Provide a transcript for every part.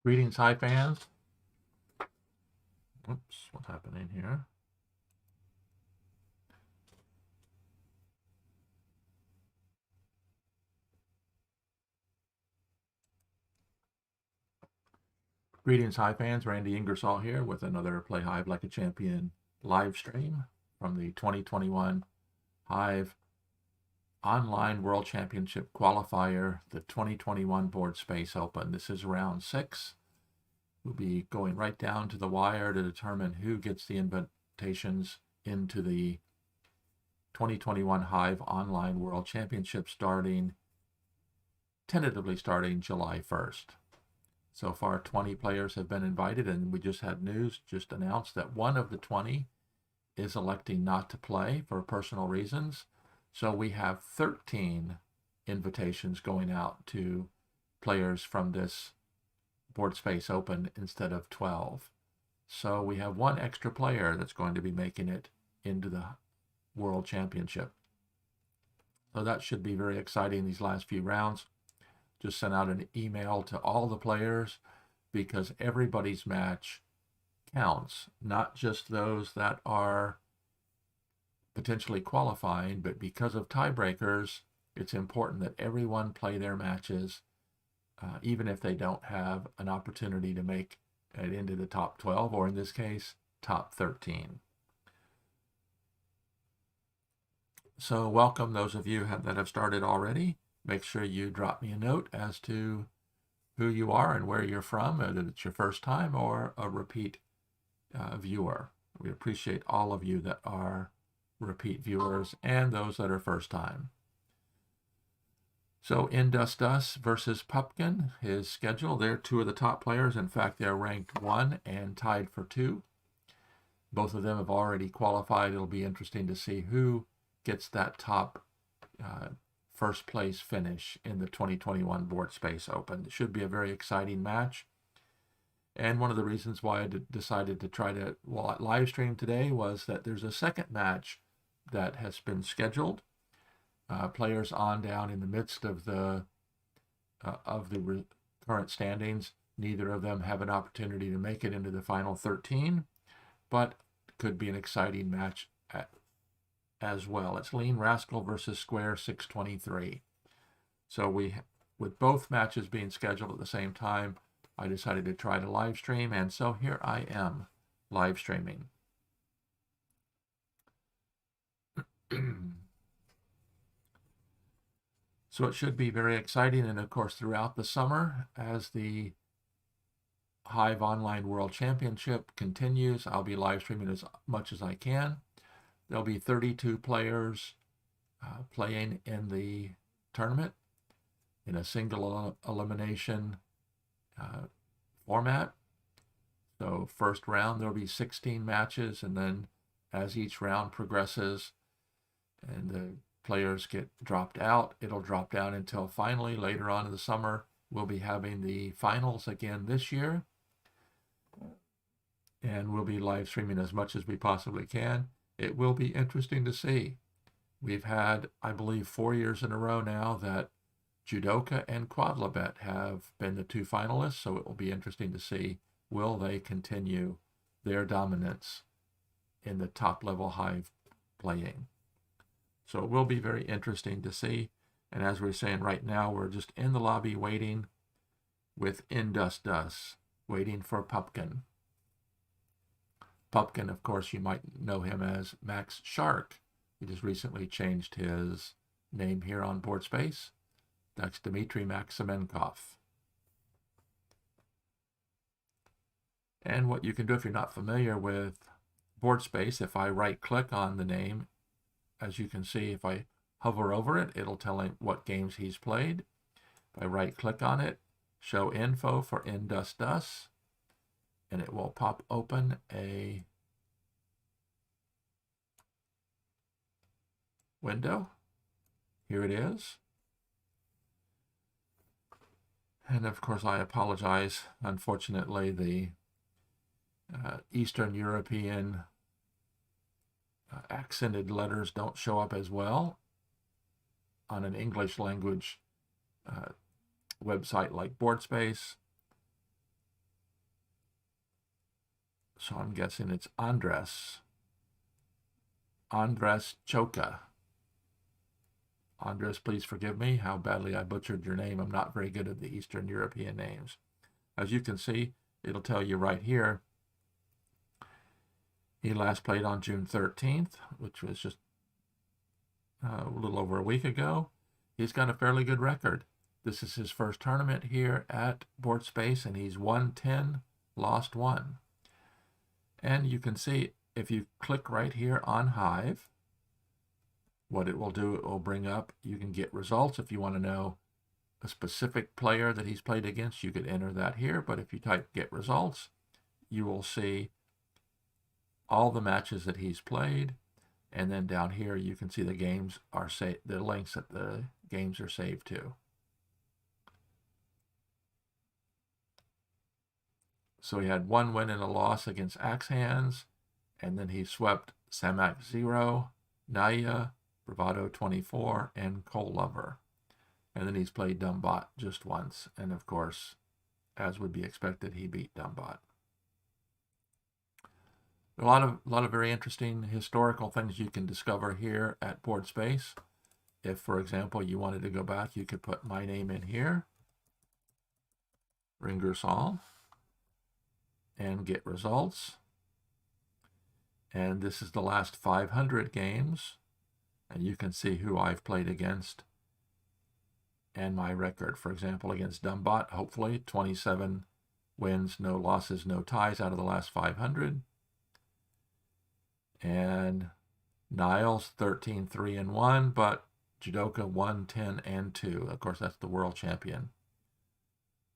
Greetings, Hive fans. Oops, what's happening here? Greetings, Hive fans. Randy Ingersoll here with another Play Hive Like a Champion live stream from the 2021 Hive Online World Championship Qualifier, the 2021 BoardSpace Open. This is round 6. We'll be going right down to the wire to determine who gets the invitations into the 2021 Hive Online World Championship tentatively starting July 1st. So far, 20 players have been invited, and we just had news just announced that one of the 20 is electing not to play for personal reasons. So we have 13 invitations going out to players from this BoardSpace Open instead of 12. So we have one extra player that's going to be making it into the World Championship. So that should be very exciting these last few rounds. Just sent out an email to all the players because everybody's match counts, not just those that are potentially qualifying, but because of tiebreakers, it's important that everyone play their matches, even if they don't have an opportunity to make it into the top 12, or in this case, top 13. So welcome those of you that have started already. Make sure you drop me a note as to who you are and where you're from, whether it's your first time or a repeat viewer. We appreciate all of you that are repeat viewers and those that are first time. So Indus versus Pupkin is scheduled. They're two of the top players. In fact, they're ranked 1 and tied for 2. Both of them have already qualified. It'll be interesting to see who gets that top first place finish in the 2021 BoardSpace Open. It should be a very exciting match. And one of the reasons why I decided to try to live stream today was that there's a second match that has been scheduled. Players on down in the midst of the current standings. Neither of them have an opportunity to make it into the final 13, but could be an exciting match as well. It's Lean Rascal versus Square 623. So with both matches being scheduled at the same time, I decided to try to live stream, and so here I am live streaming. So it should be very exciting, and of course throughout the summer as the Hive Online World Championship continues, I'll be live streaming as much as I can. There'll be 32 players playing in the tournament in a single elimination format. So first round, there'll be 16 matches, and then as each round progresses and the players get dropped out, it'll drop down until finally later on in the summer, we'll be having the finals again this year. And we'll be live streaming as much as we possibly can. It will be interesting to see. We've had, I believe, 4 years in a row now that Judoka and Quadlibet have been the two finalists, so it will be interesting to see, will they continue their dominance in the top level Hive playing. So it will be very interesting to see. And as we're saying right now, we're just in the lobby waiting with Indus, waiting for Pupkin. Pupkin, of course, you might know him as Max Shark. He just recently changed his name here on BoardSpace. That's Dmitry Maximenkov. And what you can do if you're not familiar with BoardSpace, if I right-click on the name, as you can see, if I hover over it, it'll tell him what games he's played. If I right-click on it, show info for Indus, and it will pop open a window. Here it is. And of course, I apologize. Unfortunately, the Eastern European accented letters don't show up as well on an English language website like BoardSpace. So I'm guessing it's Andres Choka. Andres, please forgive me how badly I butchered your name. I'm not very good at the Eastern European names. As you can see, it'll tell you right here, he last played on June 13th, which was just a little over a week ago. He's got a fairly good record. This is his first tournament here at BoardSpace, and he's won 10, lost 1. And you can see if you click right here on Hive, what it will do, it will bring up, you can get results. If you want to know a specific player that he's played against, you could enter that here. But if you type get results, you will see all the matches that he's played. And then down here, you can see the games are saved, the links that the games are saved to. So he had 1 win and a loss against Axe Hands, and then he swept Samak 0, Naya, Bravado 24, and Coal Lover. And then he's played Dumbbot just once, and of course, as would be expected, he beat Dumbbot. A lot of very interesting historical things you can discover here at BoardSpace. If, for example, you wanted to go back, you could put my name in here, Ringersall, and get results. And this is the last 500 games, and you can see who I've played against and my record. For example, against Dumbbot, hopefully 27 wins, no losses, no ties out of the last 500. And Niles 13, 3 and 1, but Judoka 1, 10 and 2. Of course, that's the world champion,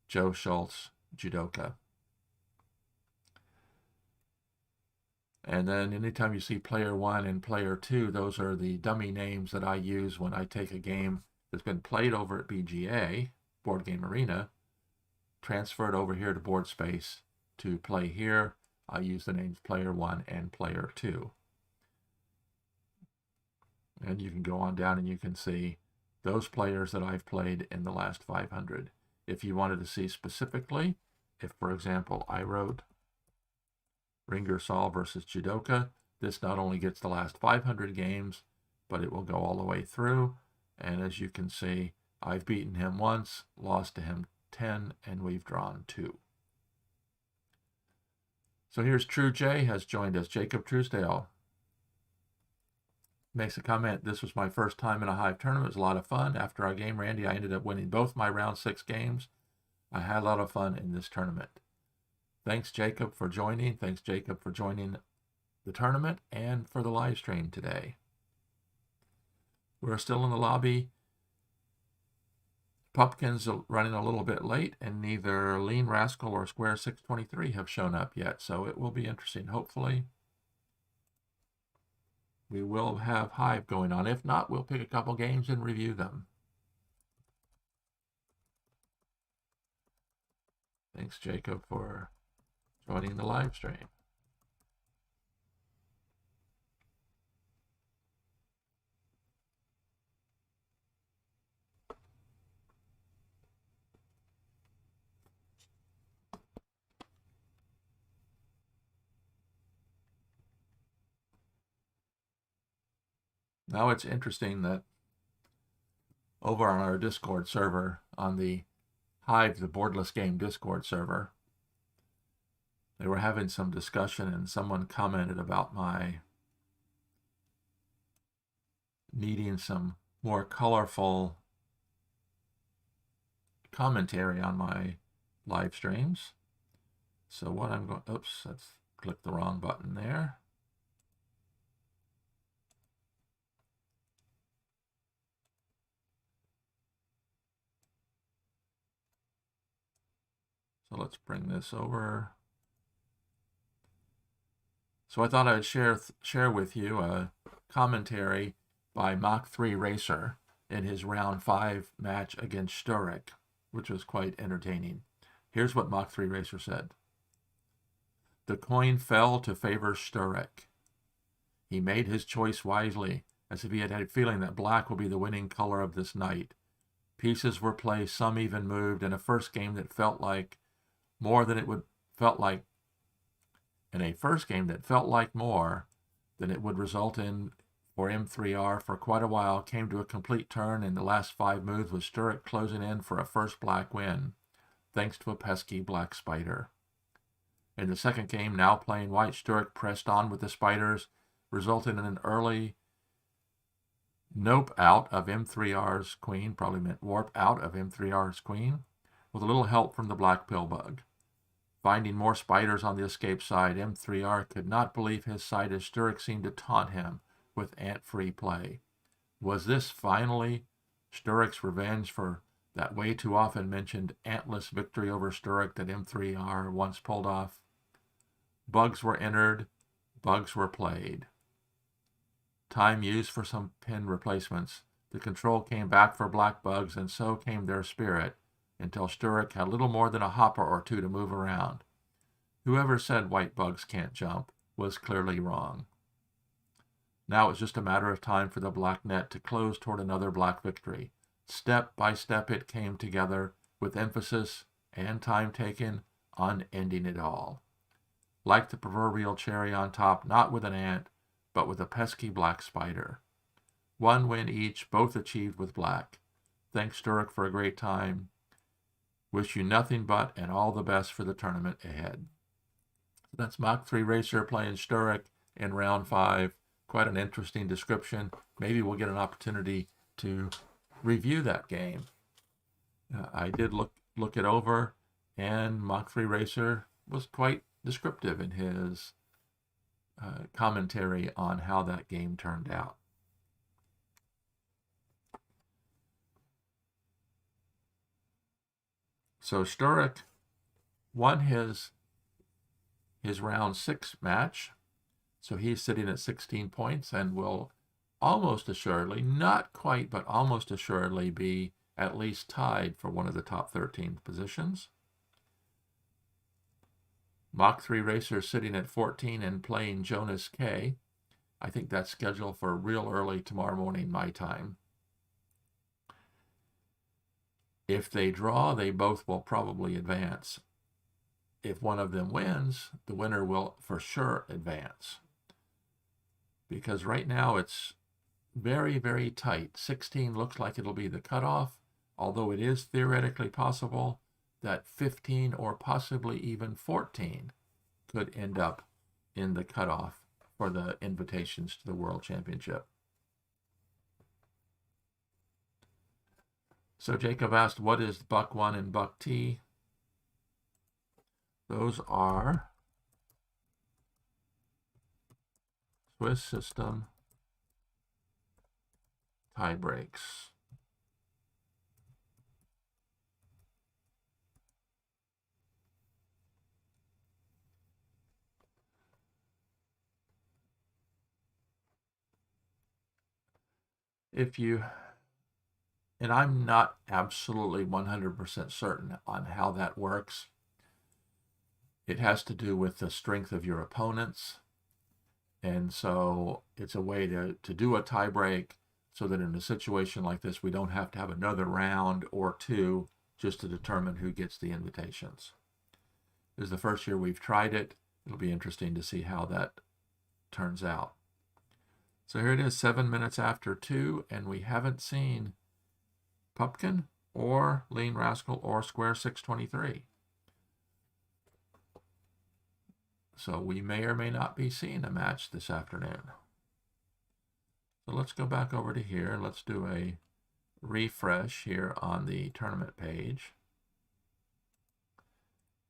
Joe Schultz, Judoka. And then anytime you see player 1 and player 2, those are the dummy names that I use when I take a game that's been played over at BGA, Board Game Arena, transfer it over here to BoardSpace to play here. I use the names player 1 and player 2. And you can go on down and you can see those players that I've played in the last 500. If you wanted to see specifically, if, for example, I wrote Ringersall versus Judoka, this not only gets the last 500 games, but it will go all the way through. And as you can see, I've beaten him once, lost to him 10, and we've drawn 2. So here's True J has joined us. Jacob Truesdale makes a comment, this was my first time in a Hive tournament. It was a lot of fun. After our game, Randy, I ended up winning both my round 6 games. I had a lot of fun in this tournament. Thanks, Jacob, for joining. Thanks, Jacob, for joining the tournament and for the live stream today. We're still in the lobby. Pumpkin's running a little bit late, and neither Lean Rascal or Square 623 have shown up yet, so it will be interesting. Hopefully, we will have Hive going on. If not, we'll pick a couple games and review them. Thanks, Jacob, for joining the live stream. Now it's interesting that over on our Discord server, on the Hive, the Boardless Game Discord server, they were having some discussion and someone commented about my needing some more colorful commentary on my live streams. So what I'm going, oops, let's click the wrong button there. So let's bring this over. So I thought I'd share with you a commentary by Mach 3 Racer in his round 5 match against Sturek, which was quite entertaining. Here's what Mach 3 Racer said. The coin fell to favor Sturek. He made his choice wisely, as if he had a feeling that black would be the winning color of this night. Pieces were placed, some even moved, in a first game that felt like more than it would felt like in a first game that felt like more than it would result in for M3R for quite a while, came to a complete turn in the last 5 moves with Sturrock closing in for a first black win, thanks to a pesky black spider. In the second game, now playing white, Sturrock pressed on with the spiders, resulting in an early nope out of M3R's queen, probably meant warp out of M3R's queen, with a little help from the black pillbug. Finding more spiders on the escape side, M3R could not believe his sight as Sturrock seemed to taunt him with ant-free play. Was this finally Sturrock's revenge for that way too often mentioned antless victory over Sturrock that M3R once pulled off? Bugs were entered, bugs were played. Time used for some pin replacements. The control came back for black bugs, and so came their spirit, until Sturrock had little more than a hopper or two to move around. Whoever said white bugs can't jump was clearly wrong. Now it's just a matter of time for the black net to close toward another black victory. Step by step it came together, with emphasis and time taken on ending it all. Like the proverbial cherry on top, not with an ant, but with a pesky black spider. 1 win each, both achieved with black. Thanks, Sturrock, for a great time. Wish you nothing but and all the best for the tournament ahead. That's Mach 3 Racer playing Sturrock in round 5. Quite an interesting description. Maybe we'll get an opportunity to review that game. I did look it over, and Mach 3 Racer was quite descriptive in his commentary on how that game turned out. So Sturrock won his round 6 match. So he's sitting at 16 points and will almost assuredly, not quite, but almost assuredly be at least tied for one of the top 13 positions. Mach 3 Racer sitting at 14 and playing Jonas K. I think that's scheduled for real early tomorrow morning, my time. If they draw, they both will probably advance. If one of them wins, the winner will for sure advance. Because right now it's very, very tight. 16 looks like it'll be the cutoff, although it is theoretically possible that 15 or possibly even 14 could end up in the cutoff for the invitations to the World Championship. So Jacob asked, what is Buck 1 and Buck T? Those are Swiss system tie breaks. And I'm not absolutely 100% certain on how that works. It has to do with the strength of your opponents. And so it's a way to do a tie break so that in a situation like this, we don't have to have another round or 2 just to determine who gets the invitations. This is the first year we've tried it. It'll be interesting to see how that turns out. So here it is, 7 minutes after 2, and we haven't seen Pumpkin or Lean Rascal or Square 623. So we may or may not be seeing a match this afternoon. So let's go back over to here. Let's do a refresh here on the tournament page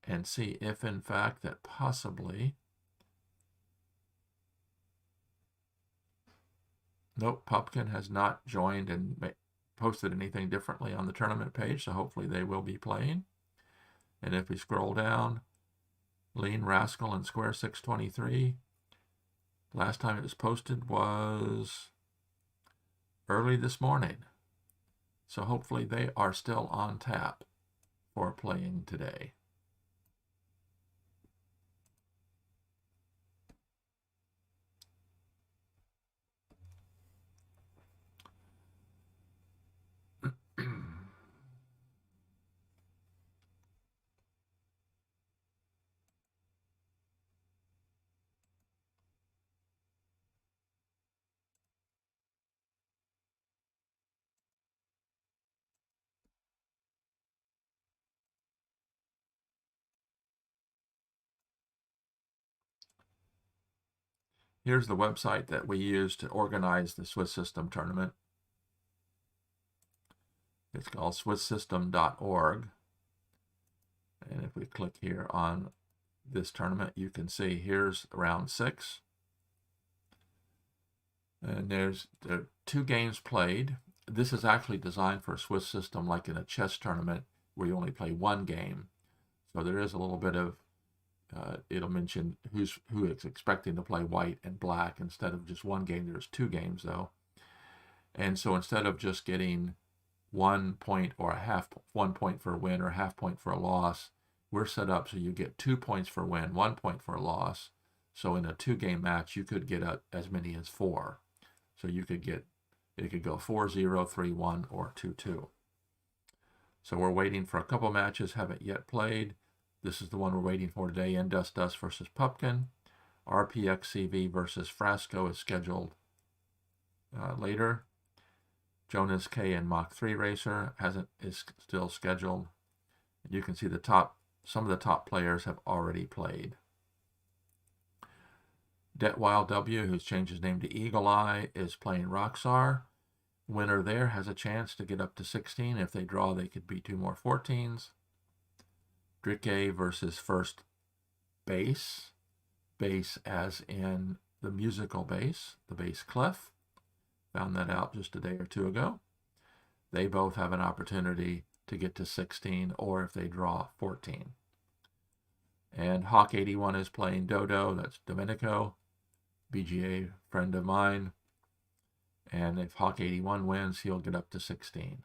and see if in fact that possibly, nope, Pumpkin has not joined and posted anything differently on the tournament page, so hopefully they will be playing. And if we scroll down, Lean Rascal and Square 623, last time it was posted was early this morning. So hopefully they are still on tap for playing today. Here's the website that we use to organize the Swiss System tournament. It's called swisssystem.org. And if we click here on this tournament, you can see here's round 6. And there are 2 games played. This is actually designed for a Swiss system, like in a chess tournament where you only play 1 game. So there is a little bit of, it'll mention who is expecting to play white and black. Instead of just 1 game, there's 2 games though. And so instead of just getting 1 point or 1 point for a win or a half point for a loss, we're set up so you get 2 points for a win, 1 point for a loss. So in a 2-game match, you could get as many as 4. So you could get, it could go 4-0, 3-1, or 2-2. So we're waiting for a couple matches, haven't yet played. This is the one we're waiting for today. Dust versus Pupkin. RPXCV versus Frasco is scheduled later. Jonas K and Mach 3 Racer is still scheduled. You can see some of the top players have already played. Detwild W, who's changed his name to Eagle Eye, is playing Roxar. Winner there has a chance to get up to 16. If they draw, they could be 2 more 14s. Dricke versus First Bass. Bass as in the musical bass, the bass clef. Found that out just a day or 2 ago. They both have an opportunity to get to 16, or if they draw, 14. And Hawk81 is playing Dodo, that's Domenico, BGA friend of mine. And if Hawk81 wins, he'll get up to 16.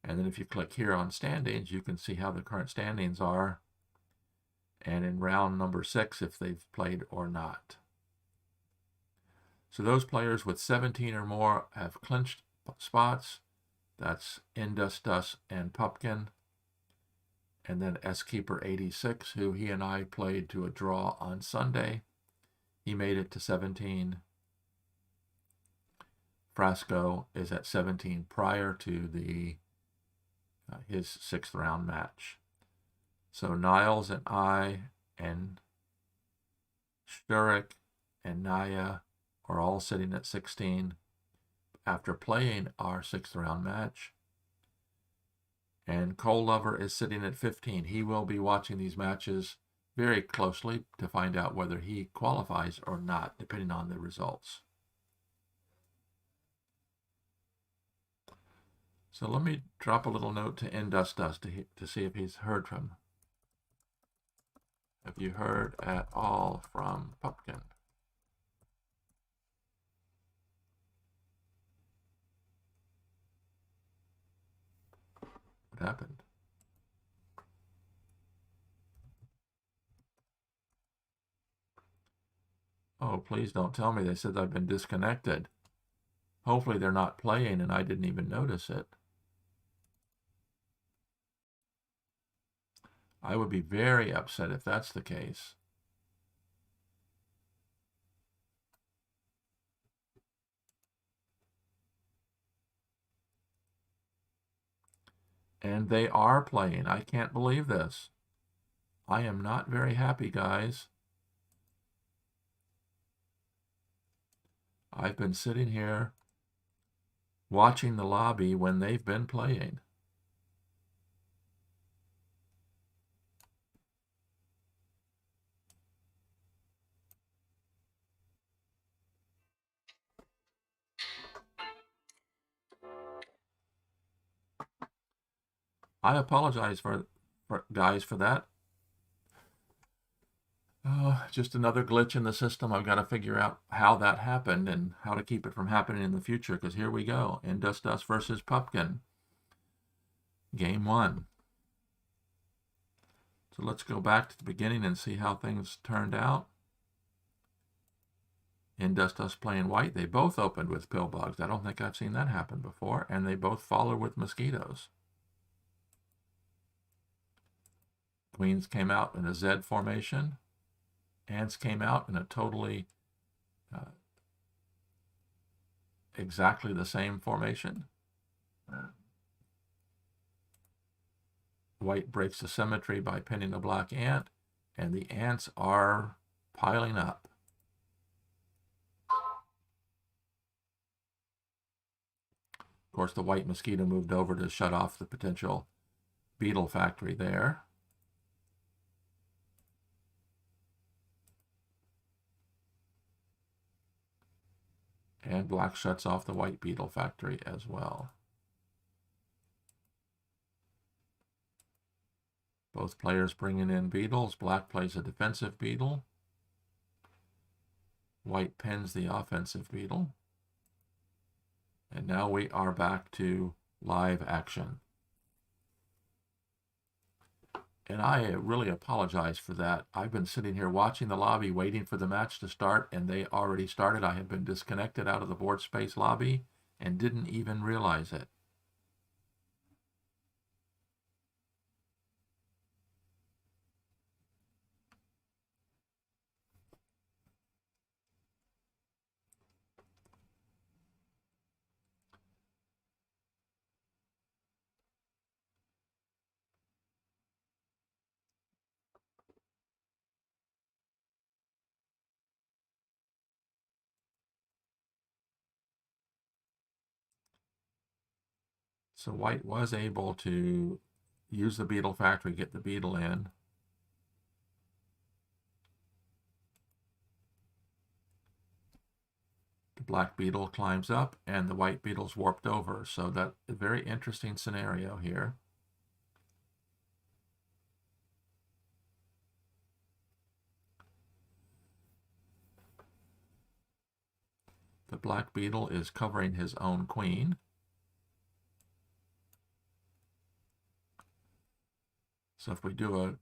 And then if you click here on standings, you can see how the current standings are. And in round number 6, if they've played or not. So those players with 17 or more have clinched spots. That's Dust and Pupkin. And then SKeeper86, who he and I played to a draw on Sunday. He made it to 17. Frasco is at 17 prior to his 6th round match. So Niles and I and Sturek and Naya are all sitting at 16 after playing our 6th round match. And Coal Lover is sitting at 15. He will be watching these matches very closely to find out whether he qualifies or not, depending on the results. So let me drop a little note to Dust to see if he's heard from. Have you heard at all from Pupkin? What happened? Oh, please don't tell me they said I've been disconnected. Hopefully they're not playing and I didn't even notice it. I would be very upset if that's the case. And they are playing. I can't believe this. I am not very happy, guys. I've been sitting here watching the lobby when they've been playing. I apologize for guys for that. Just another glitch in the system. I've got to figure out how that happened and how to keep it from happening in the future, because here we go. Dust versus Pupkin. Game 1. So let's go back to the beginning and see how things turned out. Dust playing white. They both opened with pillbugs. I don't think I've seen that happen before. And they both follow with mosquitoes. Queens came out in a Z formation. Ants came out in a totally exactly the same formation. White breaks the symmetry by pinning the black ant, and the ants are piling up. course, the white mosquito moved over to shut off the potential beetle factory there. And black shuts off the white beetle factory as well. Both players bringing in beetles. Black plays a defensive beetle. White pins the offensive beetle. And now we are back to live action. And I really apologize for that. I've been sitting here watching the lobby, waiting for the match to start, and they already started. I have been disconnected out of the BoardSpace lobby and didn't even realize it. So white was able to use the beetle factory, get the beetle in. The black beetle climbs up and the white beetle's warped over. So that's a very interesting scenario here. The black beetle is covering his own queen. So if we do a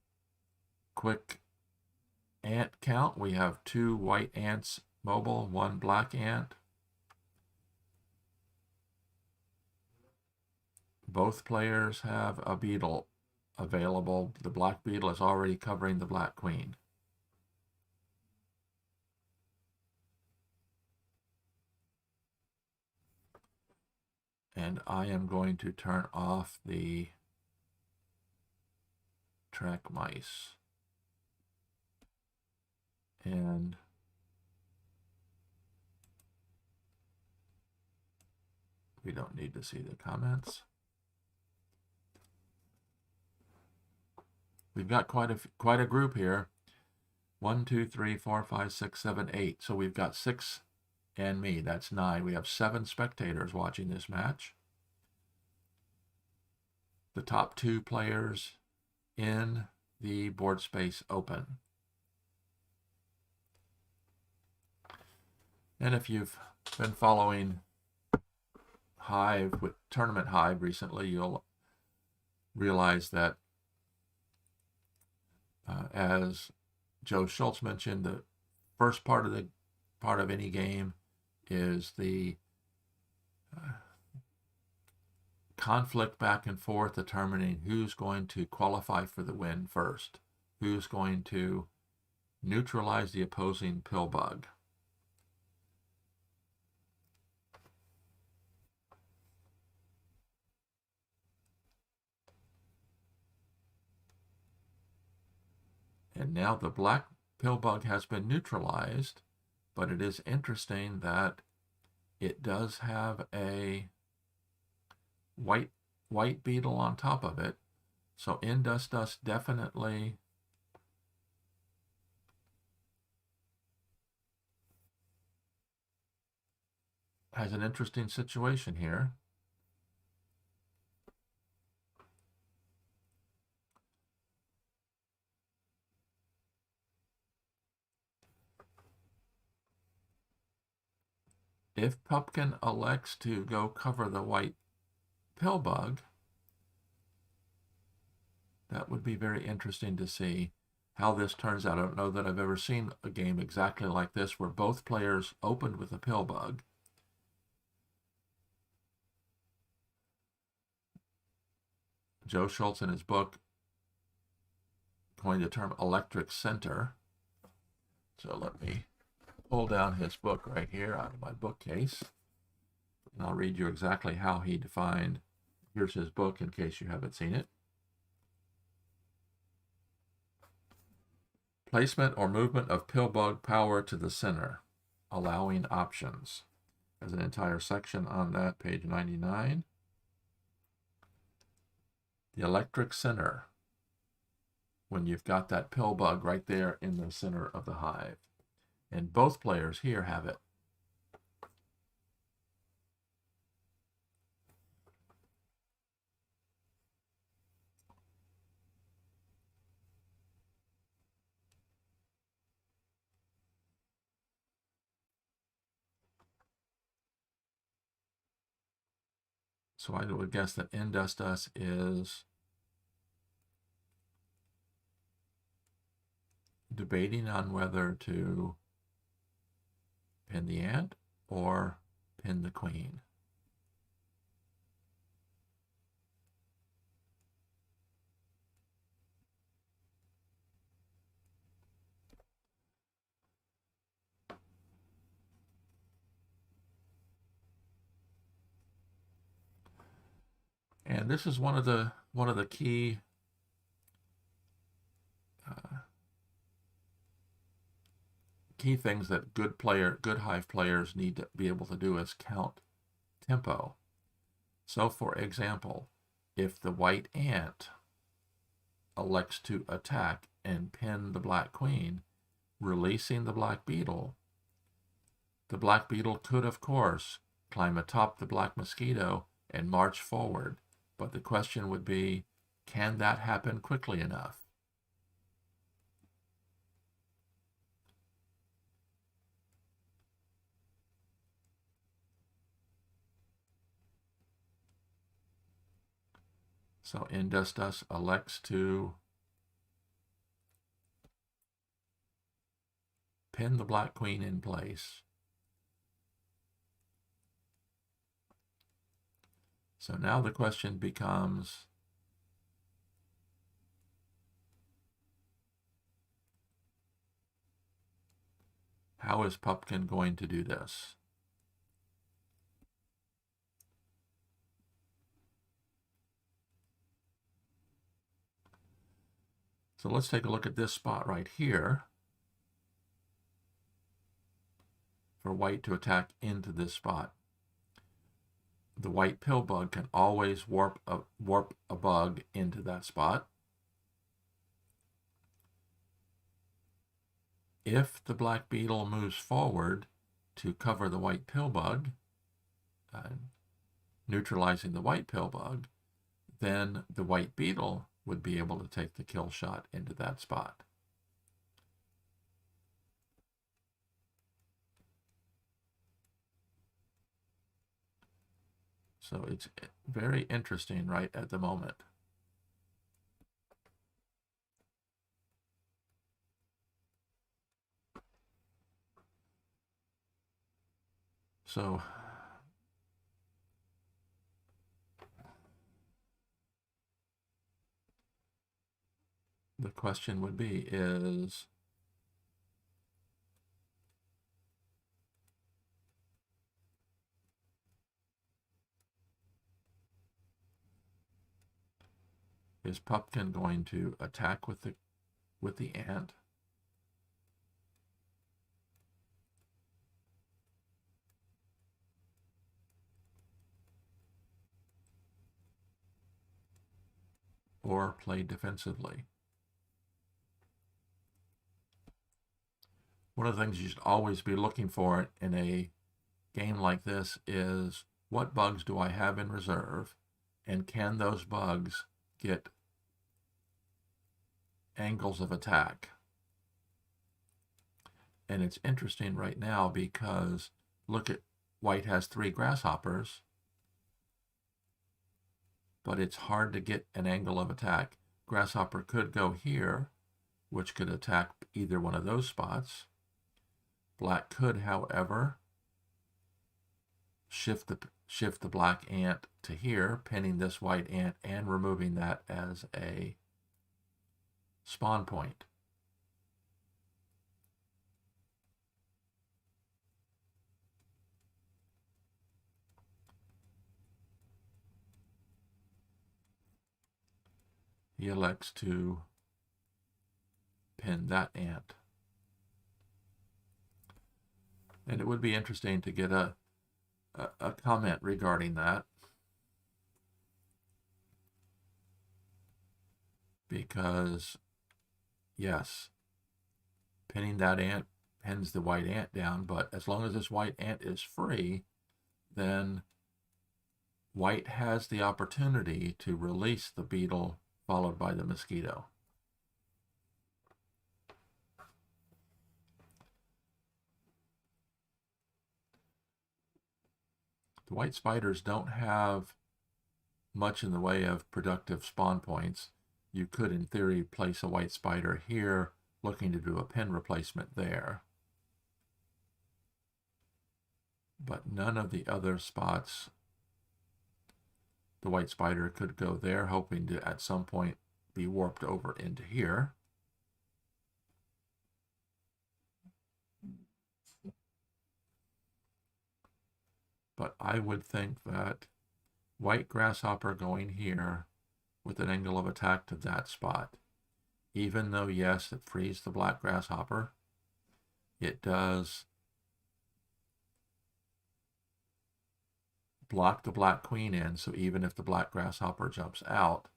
quick ant count, we have 2 white ants mobile, 1 black ant. Both players have a beetle available. The black beetle is already covering the black queen. And I am going to turn off the track mice. And we don't need to see the comments. We've got quite a group here. 1, 2, 3, 4, 5, 6, 7, 8. So we've got 6 and me. That's 9. We have 7 spectators watching this match. The top 2 players in the BoardSpace Open. And if you've been following Hive, with Tournament Hive recently, you'll realize that as Joe Schultz mentioned, the first part of any game is the conflict back and forth, determining who's going to qualify for the win first, who's going to neutralize the opposing pill bug. And now the black pill bug has been neutralized, but it is interesting that it does have a white beetle on top of it. So Indust definitely has an interesting situation here. If Pumpkin elects to go cover the white pill bug, that would be very interesting to see how this turns out. I don't know that I've ever seen a game exactly like this where both players opened with a pill bug. Joe Schultz in his book coined the term electric center. So let me pull down his book right here out of my bookcase. And I'll read you exactly how he defined. Here's his book in case you haven't seen it. Placement or movement of pill bug power to the center, allowing options. There's an entire section on that, page 99. The electric center, when you've got that pill bug right there in the center of the hive. And both players here have it. So I would guess that Industus is debating on whether to pin the ant or pin the queen. And this is one of the key things that good Hive players need to be able to do is count tempo. So for example, if the white ant elects to attack and pin the black queen, releasing the black beetle could, of course, climb atop the black mosquito and march forward. But the question would be, can that happen quickly enough? So Industus elects to pin the black queen in place. So now the question becomes, how is Pupkin going to do this? So let's take a look at this spot right here for white to attack into this spot. The white pill bug can always warp a bug into that spot. If the black beetle moves forward to cover the white pill bug, neutralizing the white pill bug, then the white beetle would be able to take the kill shot into that spot. So it's very interesting right at the moment. So the question would be is, is Pupkin going to attack with the ant? Or play defensively? One of the things you should always be looking for in a game like this is, what bugs do I have in reserve, and can those bugs get angles of attack? And it's interesting right now because look at white has 3 grasshoppers, but it's hard to get an angle of attack. Grasshopper could go here, which could attack either one of those spots. Black could, however, shift the black ant to here, pinning this white ant and removing that as a spawn point. He elects to pin that ant. And it would be interesting to get a a comment regarding that, because yes, pinning that ant pins the white ant down, but as long as this white ant is free, then white has the opportunity to release the beetle followed by the mosquito. The white spiders don't have much in the way of productive spawn points. You could, in theory, place a white spider here, looking to do a pin replacement there. But none of the other spots, the white spider could go there, hoping to, at some point, be warped over into here. But I would think that white grasshopper going here with an angle of attack to that spot, even though, yes, it frees the black grasshopper, it does block the black queen in, so even if the black grasshopper jumps out,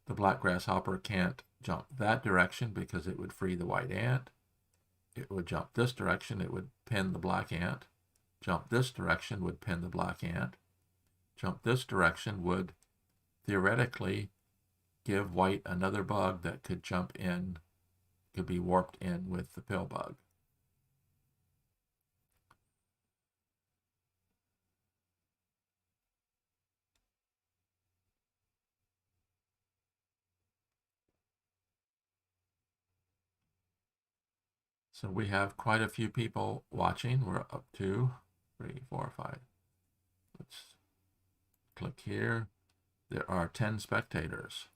the black grasshopper can't jump that direction because it would free the white ant. It would jump this direction, it would pin the black ant. Jump this direction would pin the black ant. Jump this direction would theoretically give white another bug that could jump in, could be warped in with the pill bug. So we have quite a few people watching. We're up to 3, 4, 5. Let's click here. There are 10 spectators.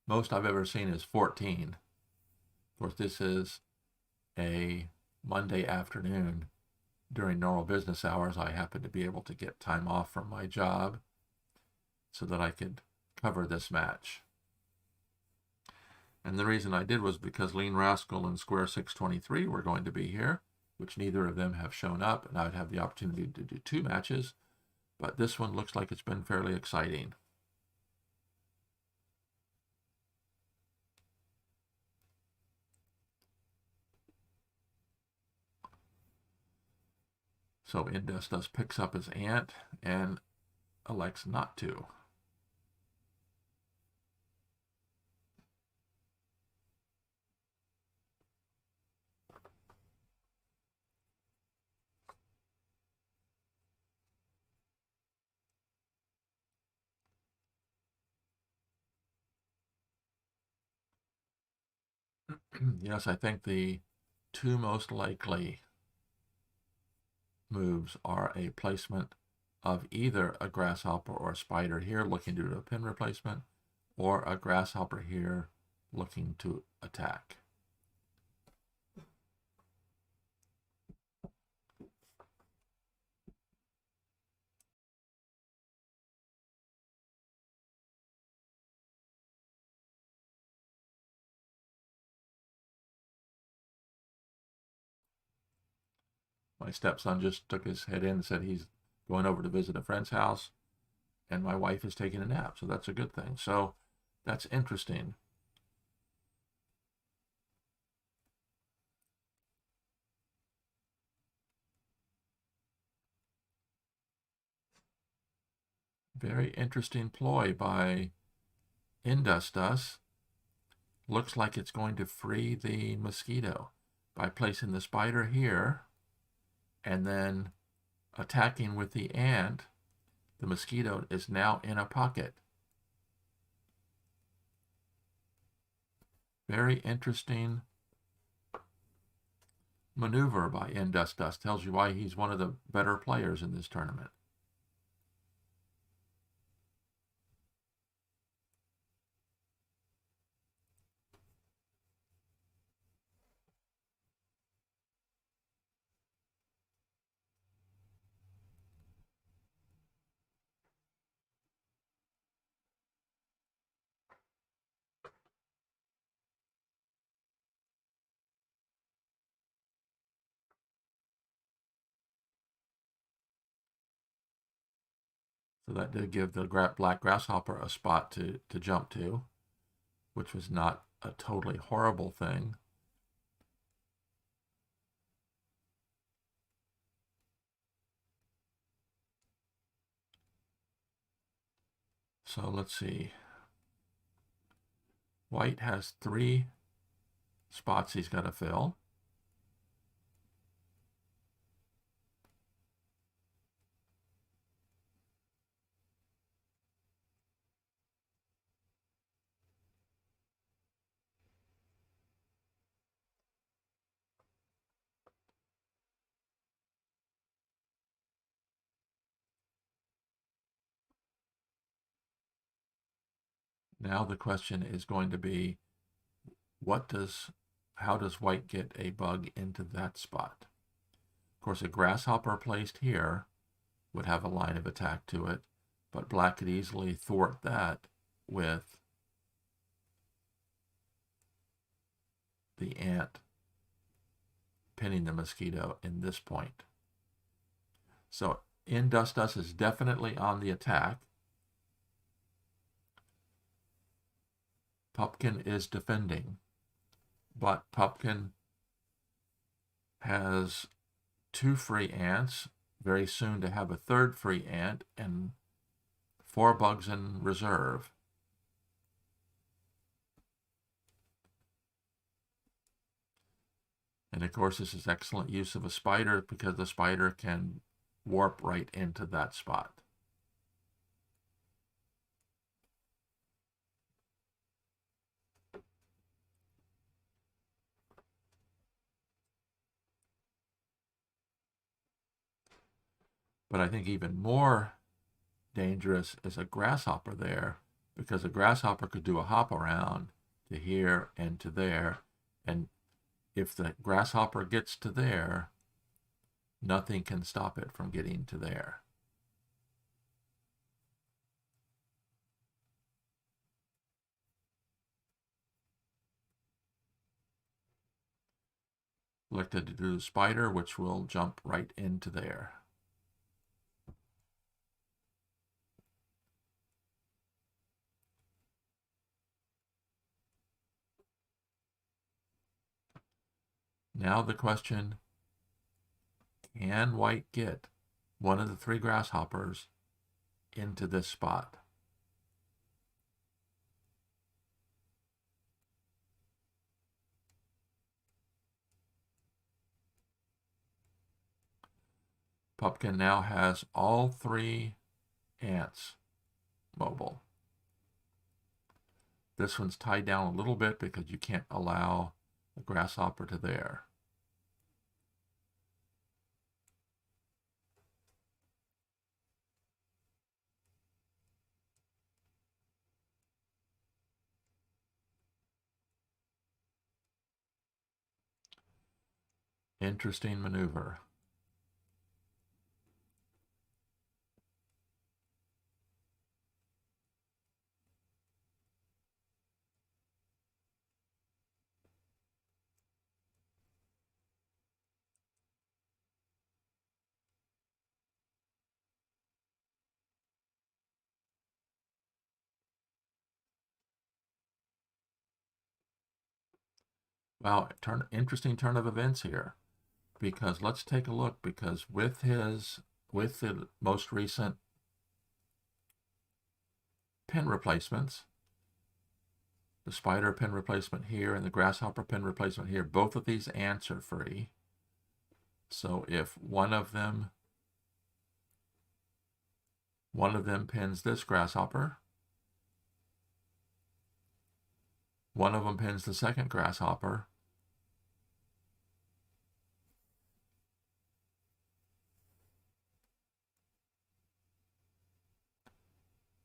Most I've ever seen is 14. Of course, this is a Monday afternoon during normal business hours. I happen to be able to get time off from my job so that I could cover this match. And the reason I did was because Lean Rascal and Square 623 were going to be here, which neither of them have shown up, and I would have the opportunity to do 2 matches. But this one looks like it's been fairly exciting. So Industus picks up his ant and elects not to. Yes, I think the 2 most likely moves are a placement of either a grasshopper or a spider here looking to do a pin replacement, or a grasshopper here looking to attack. My stepson just took his head in and said he's going over to visit a friend's house, and my wife is taking a nap, so that's a good thing. So that's interesting. Very interesting ploy by Industus. Looks like it's going to free the mosquito by placing the spider here and then attacking with the ant. The mosquito is now in a pocket. Very interesting maneuver by Industus. Tells you why he's one of the better players in this tournament. So that did give the black grasshopper a spot to jump to, which was not a totally horrible thing. So let's see. White has 3 spots he's got to fill. Now the question is going to be, how does white get a bug into that spot? Of course, a grasshopper placed here would have a line of attack to it, but black could easily thwart that with the ant pinning the mosquito in this point. So Indust is definitely on the attack. Pumpkin is defending, but Pumpkin has 2 free ants, very soon to have a 3rd free ant, and 4 bugs in reserve. And of course, this is excellent use of a spider because the spider can warp right into that spot. But I think even more dangerous is a grasshopper there, because a grasshopper could do a hop around to here and to there, and if the grasshopper gets to there, nothing can stop it from getting to there. Elected to do the spider, which will jump right into there. Now the question, can white get one of the 3 grasshoppers into this spot? Pumpkin now has all 3 ants mobile. This one's tied down a little bit because you can't allow the grasshopper to there. Interesting maneuver. Wow, interesting turn of events here, because let's take a look, because with the most recent pin replacements, the spider pin replacement here and the grasshopper pin replacement here, both of these ants are free. So if one of them pins this grasshopper, one of them pins the second grasshopper,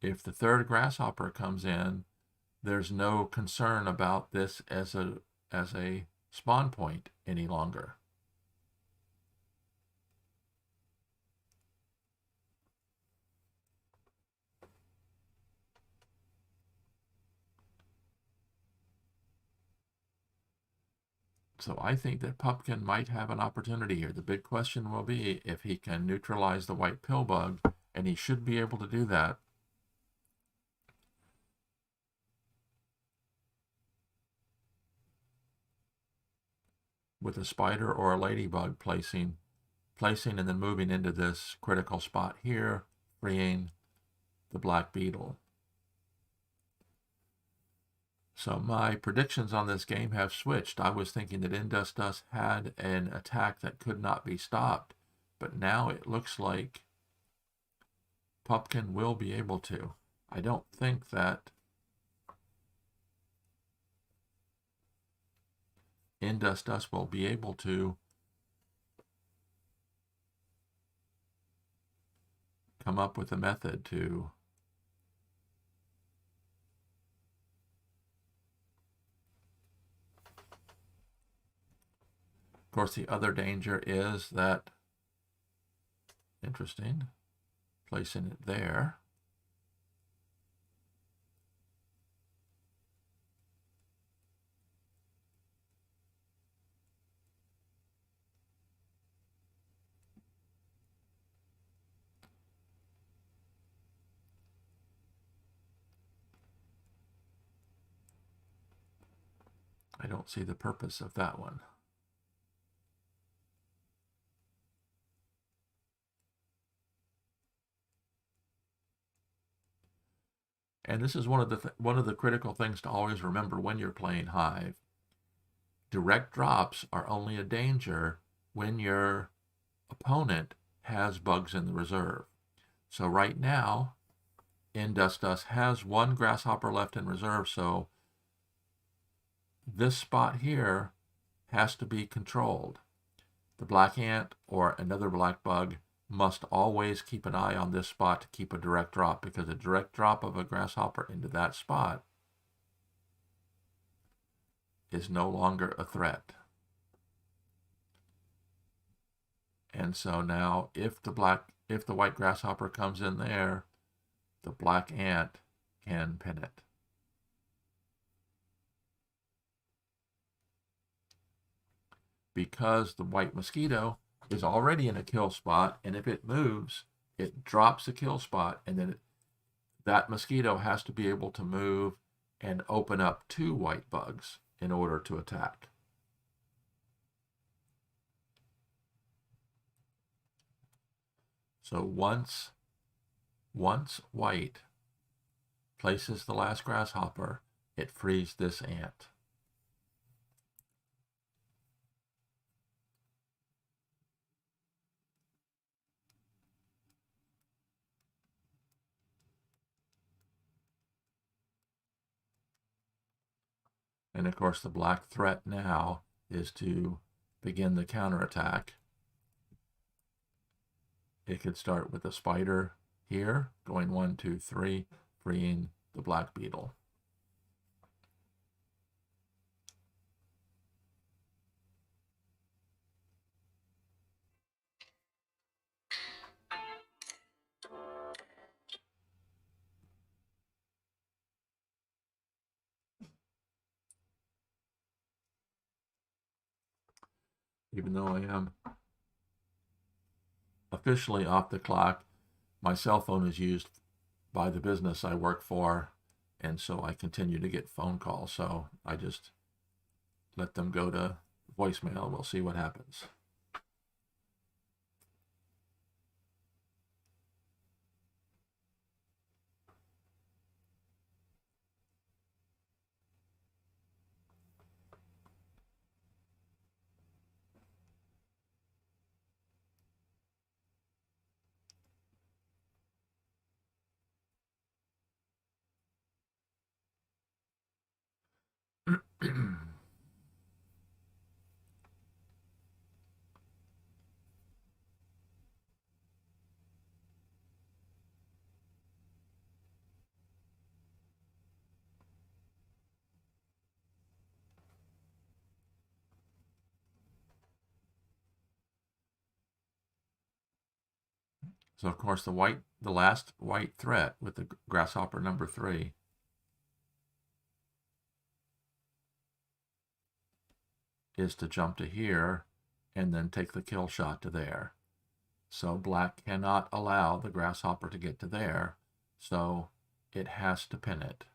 if the 3rd grasshopper comes in, there's no concern about this as a spawn point any longer. So I think that Pumpkin might have an opportunity here. The big question will be if he can neutralize the white pill bug And he should be able to do that. With a spider or a ladybug placing and then moving into this critical spot here, freeing the black beetle. So my predictions on this game have switched. I was thinking that Indus had an attack that could not be stopped, but now it looks like Pumpkin will be able to. I don't think that Indus will be able to come up with a method to Of course, the other danger is that, interesting, placing it there. I don't see the purpose of that one. And this is one of the critical things to always remember when you're playing Hive. Direct drops are only a danger when your opponent has bugs in the reserve. So right now, Indus has one grasshopper left in reserve, so this spot here has to be controlled. The black ant or another black bug must always keep an eye on this spot to keep a direct drop, because a direct drop of a grasshopper into that spot is no longer a threat. And so now if the white grasshopper comes in there, the black ant can pin it. Because the white mosquito is already in a kill spot, and if it moves, it drops the kill spot, and then that mosquito has to be able to move and open up 2 white bugs in order to attack. So once white places the last grasshopper, it frees this ant. And of course, the black threat now is to begin the counterattack. It could start with a spider here, going 1, 2, 3, freeing the black beetle. Even though I am officially off the clock, my cell phone is used by the business I work for, and so I continue to get phone calls. So I just let them go to voicemail. We'll see what happens. So of course the last white threat with the grasshopper number 3 is to jump to here and then take the kill shot to there. So black cannot allow the grasshopper to get to there. So it has to pin it.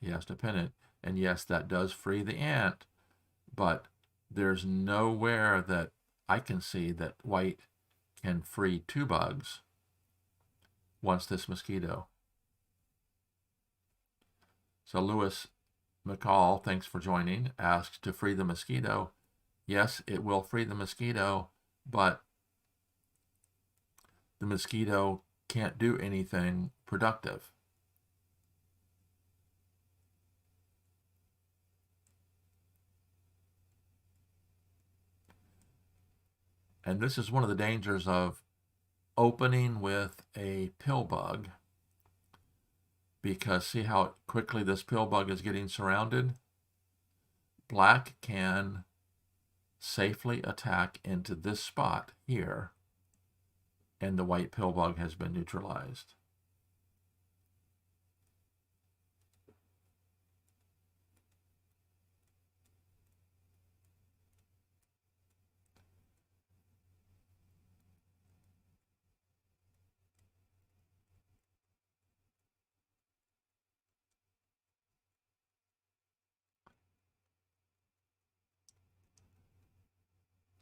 He has to pin it. And yes, that does free the ant, but there's nowhere that I can see that white can free 2 bugs once this mosquito. So Lewis McCall, thanks for joining, asks to free the mosquito. Yes, it will free the mosquito, but the mosquito can't do anything productive. And this is one of the dangers of opening with a pill bug, because see how quickly this pill bug is getting surrounded? Black can safely attack into this spot here, and the white pill bug has been neutralized.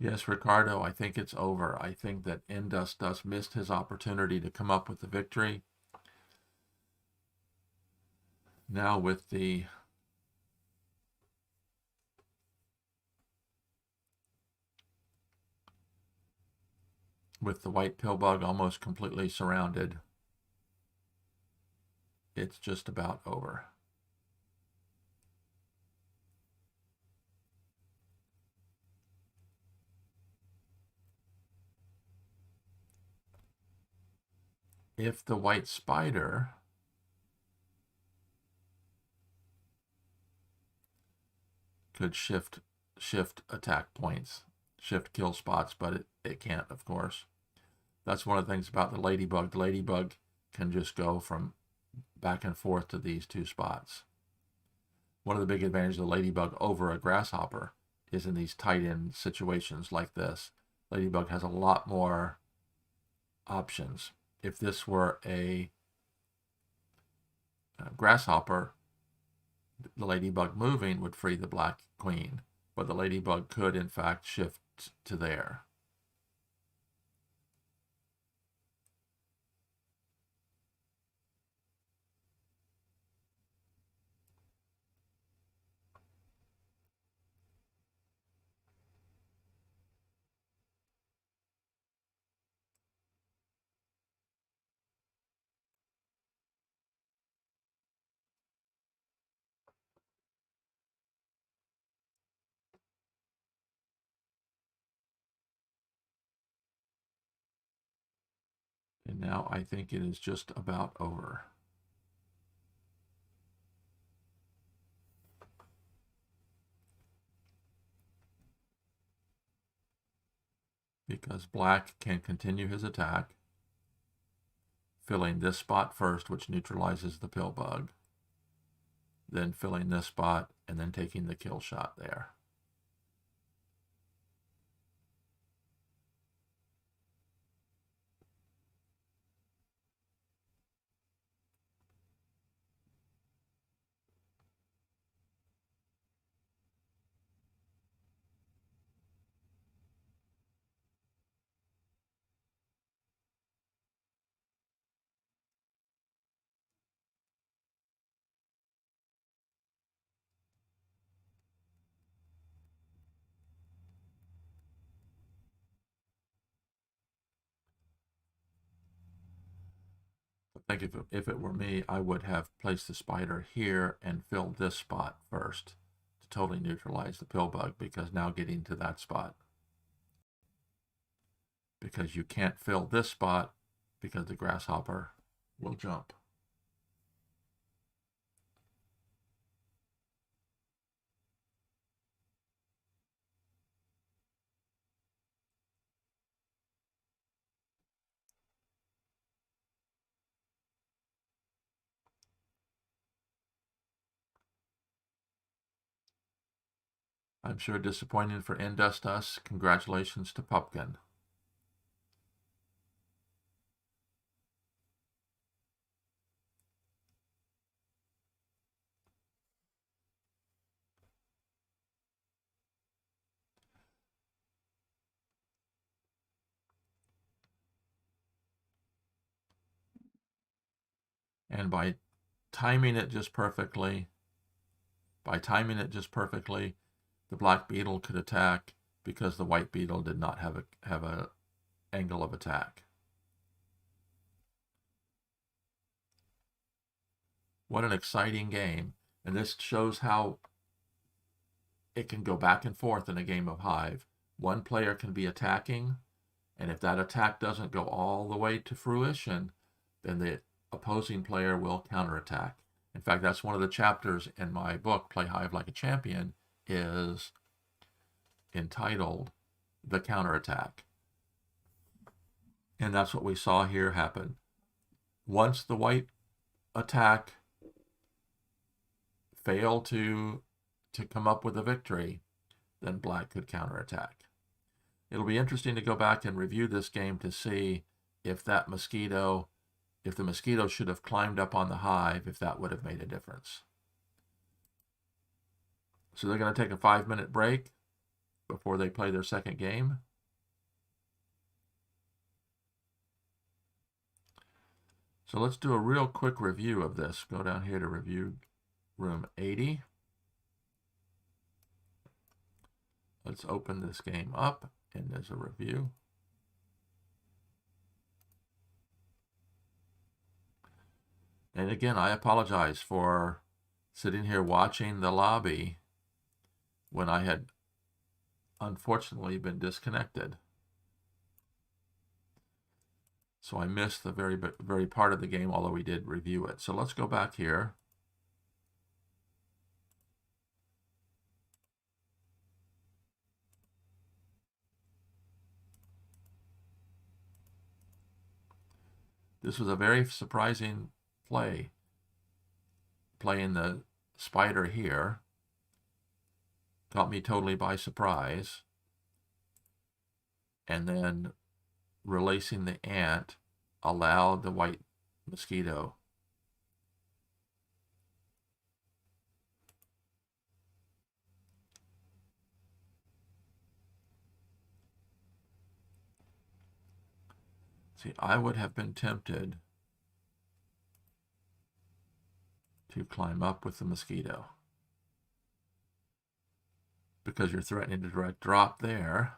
Yes, Ricardo, I think it's over. I think that Indust missed his opportunity to come up with the victory. Now with the white pill bug almost completely surrounded, it's just about over. If the white spider could shift attack points, shift kill spots, but it can't, of course. That's one of the things about the ladybug. The ladybug can just go from back and forth to these 2 spots. One of the big advantages of the ladybug over a grasshopper is in these tight end situations like this. Ladybug has a lot more options. If this were a grasshopper, the ladybug moving would free the black queen, but the ladybug could in fact shift to there. And now I think it is just about over. Because black can continue his attack, filling this spot first, which neutralizes the pill bug, then filling this spot, and then taking the kill shot there. I think if it were me, I would have placed the spider here and filled this spot first to totally neutralize the pill bug, because now getting to that spot, because you can't fill this spot because the grasshopper will jump. I'm sure disappointing for Indust. Congratulations to Pupkin. And by timing it just perfectly, the black beetle could attack because the white beetle did not have a angle of attack. What an exciting game. And this shows how it can go back and forth in a game of Hive. One player can be attacking, and if that attack doesn't go all the way to fruition, then the opposing player will counterattack. In fact, that's one of the chapters in my book, Play Hive Like a Champion, is entitled The Counterattack. And that's what we saw here happen. Once the white attack failed to come up with a victory, then black could counterattack. It'll be interesting to go back and review this game to see if the mosquito should have climbed up on the hive, if that would have made a difference. So they're going to take a 5-minute break before they play their second game. So let's do a real quick review of this. Go down here to review room 80. Let's open this game up, and there's a review. And again, I apologize for sitting here watching the lobby when I had unfortunately been disconnected. So I missed the very part of the game, although we did review it. So let's go back here. This was a very surprising play. Playing the spider here caught me totally by surprise. And then releasing the ant allowed the white mosquito see, I would have been tempted to climb up with the mosquito because you're threatening to direct drop there.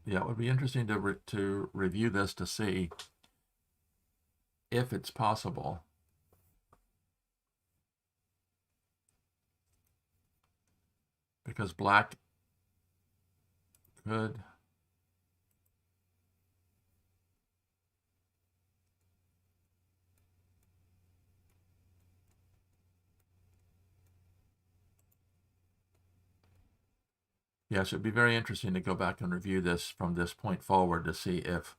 Yeah, it would be interesting to review this to see if it's possible because black could yes, it'd be very interesting to go back and review this from this point forward to see if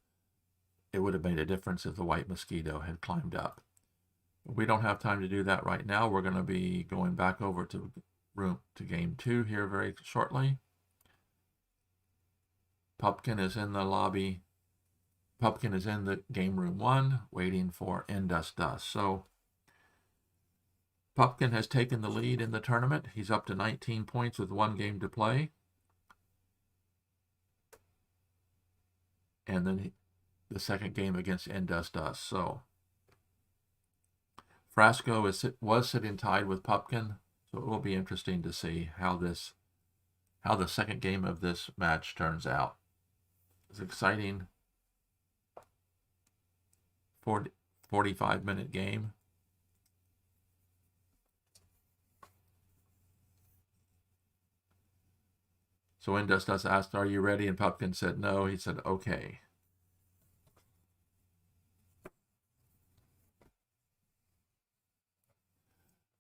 it would have made a difference if the white mosquito had climbed up. We don't have time to do that right now. We're going to be going back over to game 2 here very shortly. Pumpkin is in the lobby. Pumpkin is in the game room 1 waiting for Indus Dust. So Pumpkin has taken the lead in the tournament. He's up to 19 points with 1 game to play. And then the second game against Indus Dust. So Frasco was sitting tied with Pumpkin, so it will be interesting to see how the second game of this match turns out. It's an exciting 45-minute game. So Indus Dust asked, "Are you ready?" And Pumpkin said no. He said, "Okay."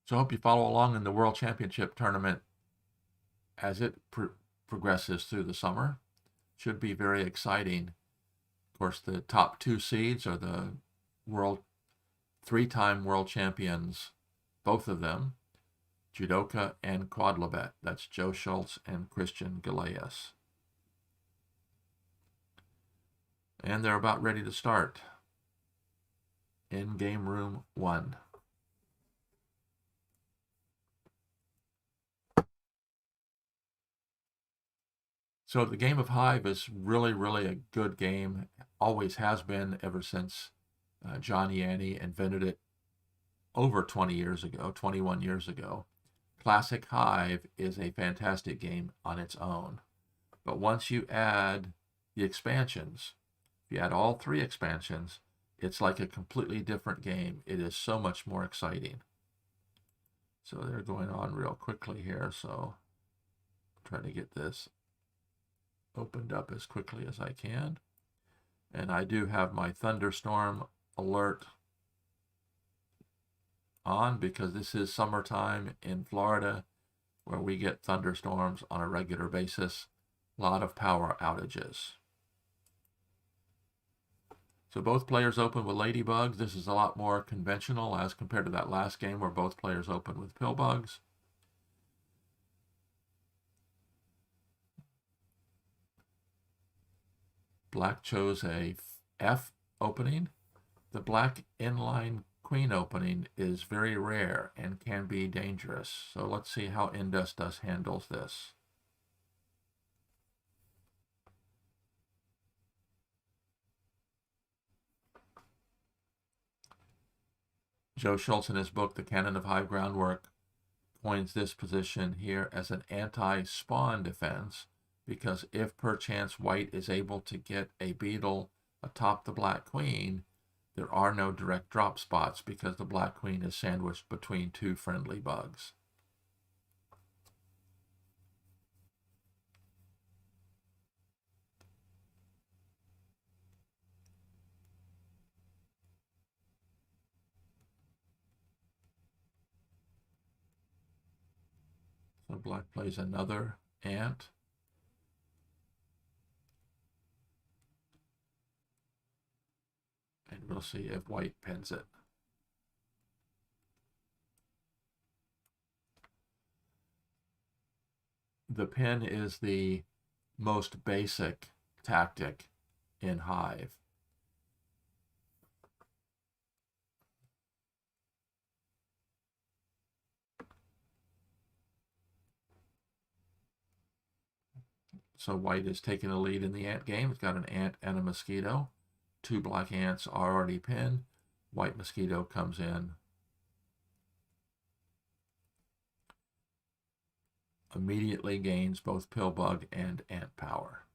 So I hope you follow along in the World Championship tournament as it progresses through the summer. Should be very exciting. Of course, the top 2 seeds are the 3-time world champions, both of them. Judoka and Quadlibet. That's Joe Schultz and Christian Galeas. And they're about ready to start in game room 1. So the game of Hive is really, really a good game. Always has been ever since John Yanni invented it over 20 years ago, 21 years ago. Classic Hive is a fantastic game on its own. But once you add the expansions, if you add all 3 expansions, it's like a completely different game. It is so much more exciting. So they're going on real quickly here, so I'm trying to get this opened up as quickly as I can. And I do have my thunderstorm alert on because this is summertime in Florida where we get thunderstorms on a regular basis. A lot of power outages. So both players open with ladybugs. This is a lot more conventional as compared to that last game where both players open with pillbugs. Black chose a F opening. The black inline queen opening is very rare and can be dangerous. So let's see how Indus handles this. Joe Schultz in his book, The Canon of Hive Groundwork, coins this position here as an anti-spawn defense, because if perchance white is able to get a beetle atop the black queen, there are no direct drop spots because the black queen is sandwiched between 2 friendly bugs. So black plays another ant. And we'll see if white pins it. The pin is the most basic tactic in Hive. So white is taking the lead in the ant game. It's got an ant and a mosquito. 2 black ants are already pinned. White mosquito comes in. Immediately gains both pillbug and ant power.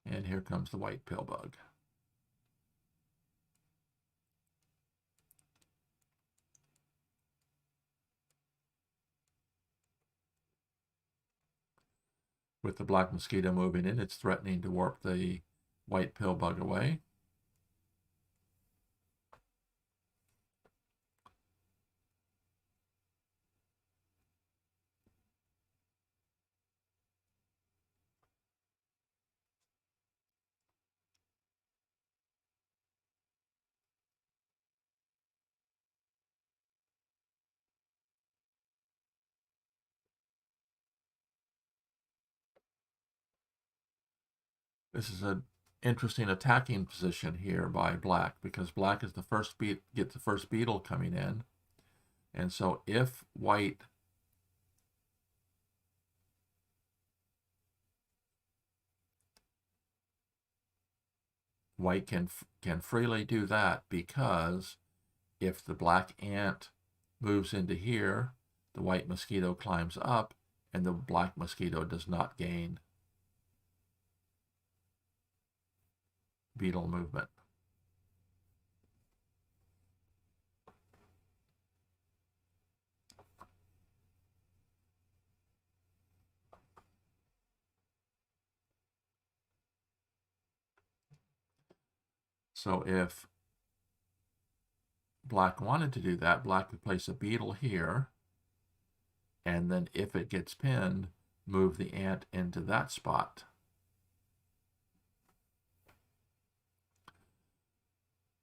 And here comes the white pillbug. With the black mosquito moving in, it's threatening to warp the white pillbug away. This is an interesting attacking position here by black because black is the first get the first beetle coming in. And so if white can freely do that, because if the black ant moves into here, the white mosquito climbs up and the black mosquito does not gain beetle movement. So if black wanted to do that, black could place a beetle here, and then if it gets pinned, move the ant into that spot.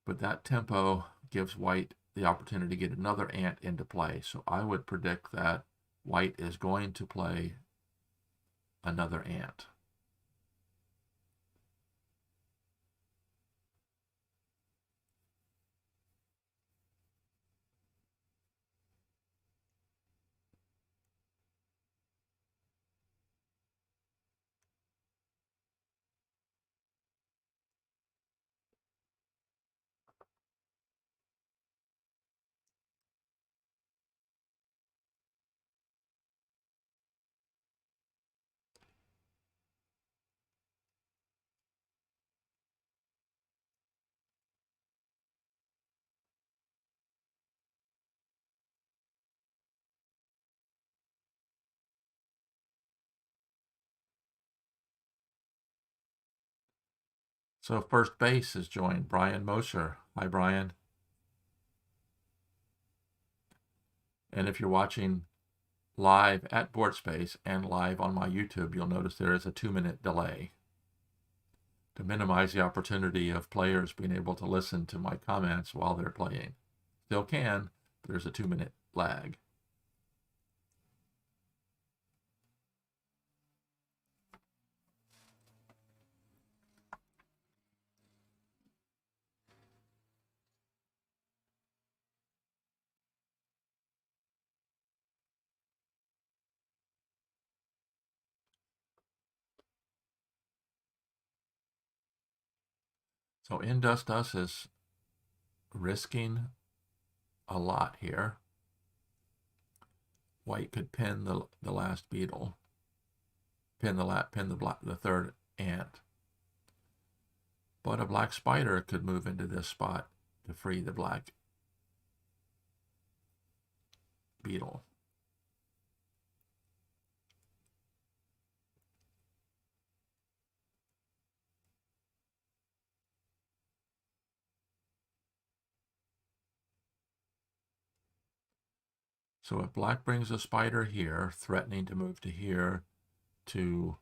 But that tempo gives white the opportunity to get another ant into play. So I would predict that white is going to play another ant. So first base has joined Brian Mosher. Hi, Brian. And if you're watching live at BoardSpace and live on my YouTube, you'll notice there is a 2-minute delay to minimize the opportunity of players being able to listen to my comments while they're playing. Still can, but there's a 2-minute lag. So Industus is risking a lot here. White could pin the last beetle, pin the third ant. But a black spider could move into this spot to free the black beetle. So if black brings a spider here, threatening to move to here to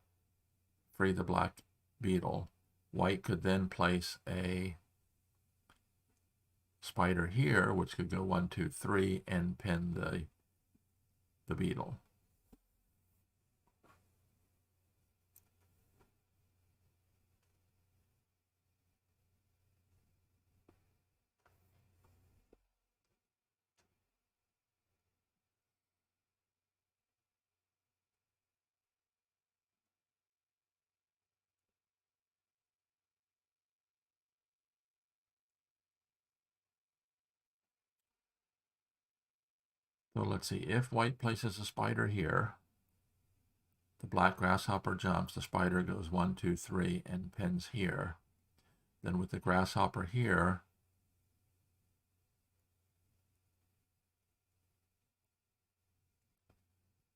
free the black beetle, white could then place a spider here, which could go 1, 2, 3, and pin the beetle. So let's see, if white places a spider here, the black grasshopper jumps, the spider goes 1, 2, 3, and pins here. Then with the grasshopper here,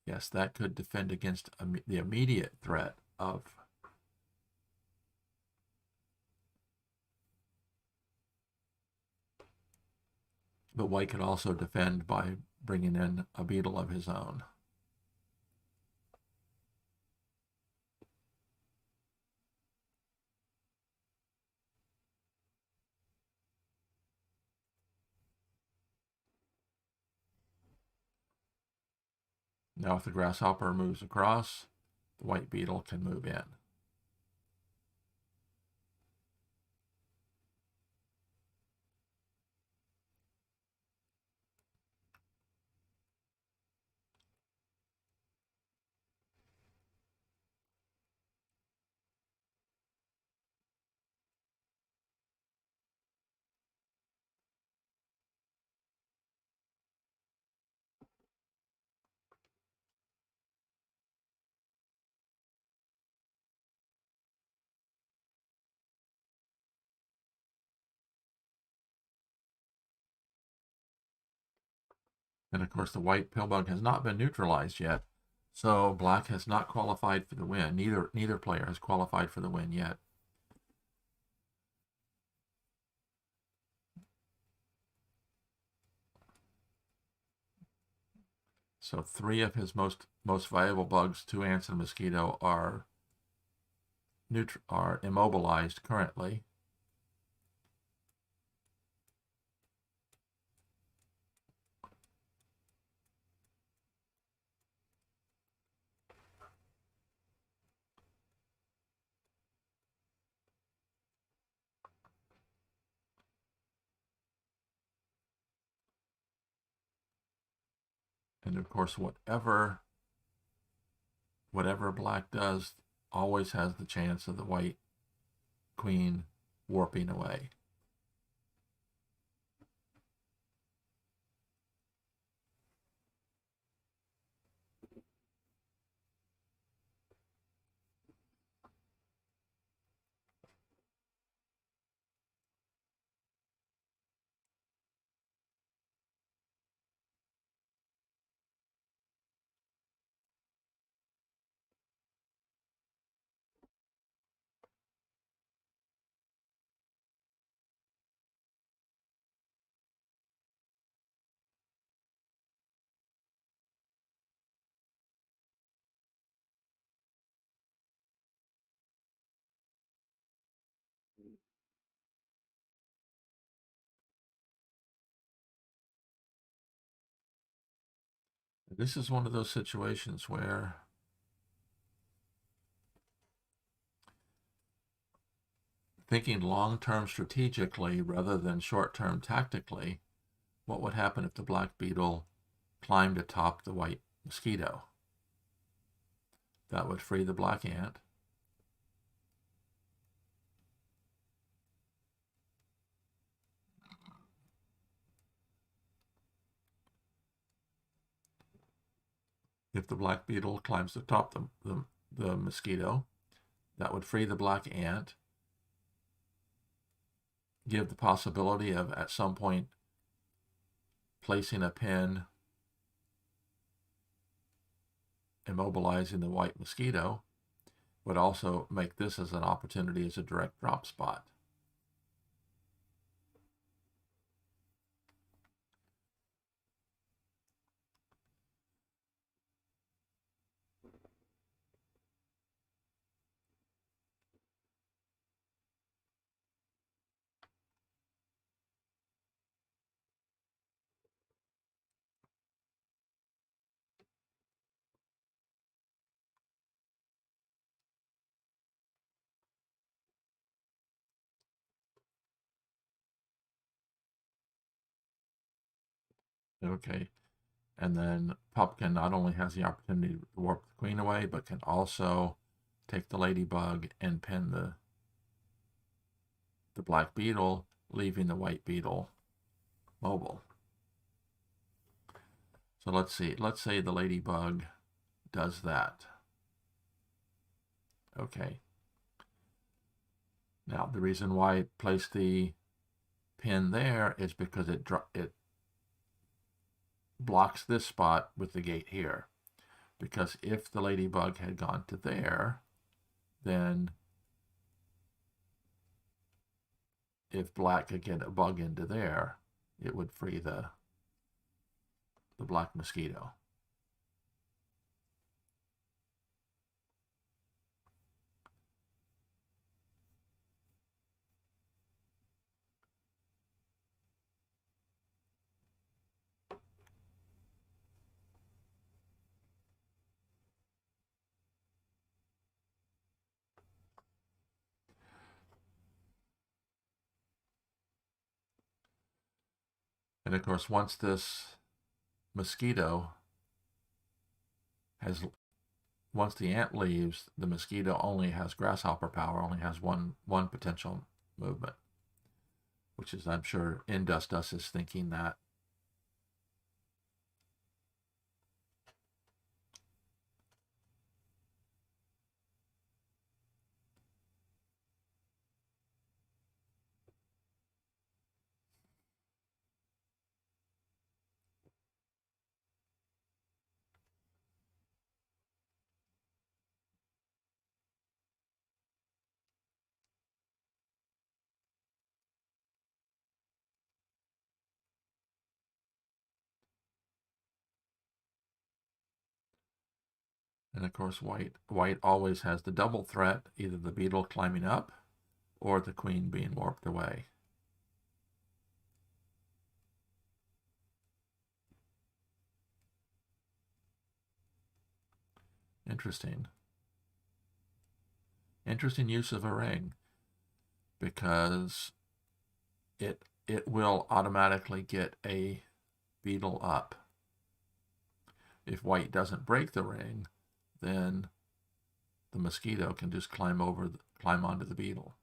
yes, that could defend against the immediate threat of but white could also defend by bringing in a beetle of his own. Now if the grasshopper moves across, the white beetle can move in. And of course the white pillbug has not been neutralized yet, so black has not qualified for the win. Neither player has qualified for the win yet. So 3 of his most valuable bugs, 2 ants and a mosquito, are immobilized currently. And of course, whatever black does always has the chance of the white queen warping away. This is one of those situations where thinking long-term strategically rather than short-term tactically, what would happen if the black beetle climbed atop the white mosquito? That would free the black ant. If the black beetle climbs atop the mosquito, that would free the black ant, give the possibility of at some point placing a pin, immobilizing the white mosquito, would also make this as an opportunity as a direct drop spot. Okay, and then Pumpkin not only has the opportunity to warp the queen away, but can also take the ladybug and pin the black beetle, leaving the white beetle mobile. So let's see. Let's say the ladybug does that. Okay. Now the reason why it placed the pin there is because it blocks this spot with the gate here. Because if the ladybug had gone to there, then if black could get a bug into there, it would free the black mosquito. And of course, once this mosquito once the ant leaves, the mosquito only has grasshopper power, only has one potential movement, which is, I'm sure, Indust is thinking that. And of course, white always has the double threat, either the beetle climbing up or the queen being warped away. Interesting. Interesting use of a ring, because it will automatically get a beetle up. If white doesn't break the ring, then the mosquito can just climb onto the beetle.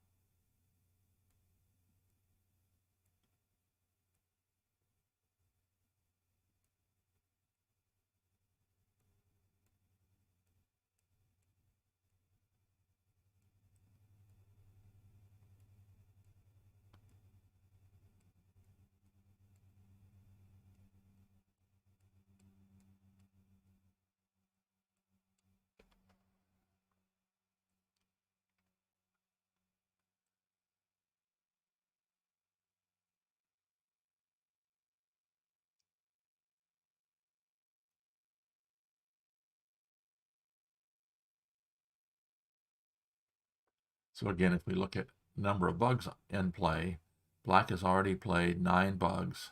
So again, if we look at number of bugs in play, black has already played 9 bugs.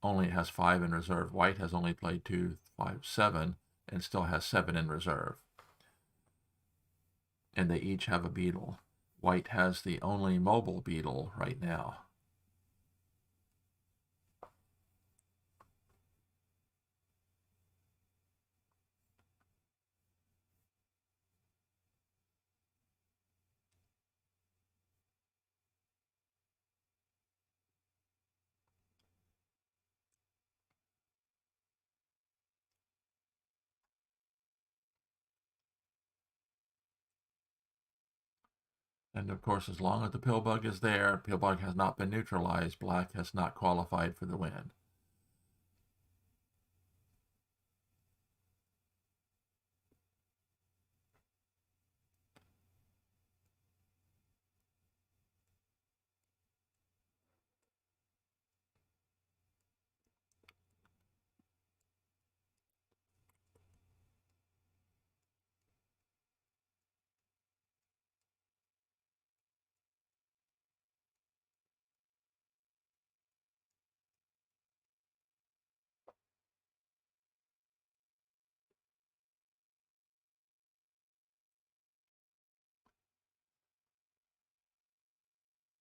Only has 5 in reserve. White has only played 2, 5, 7, and still has 7 in reserve. And they each have a beetle. White has the only mobile beetle right now. And of course, as long as the pill bug is there, pill bug has not been neutralized, black has not qualified for the win.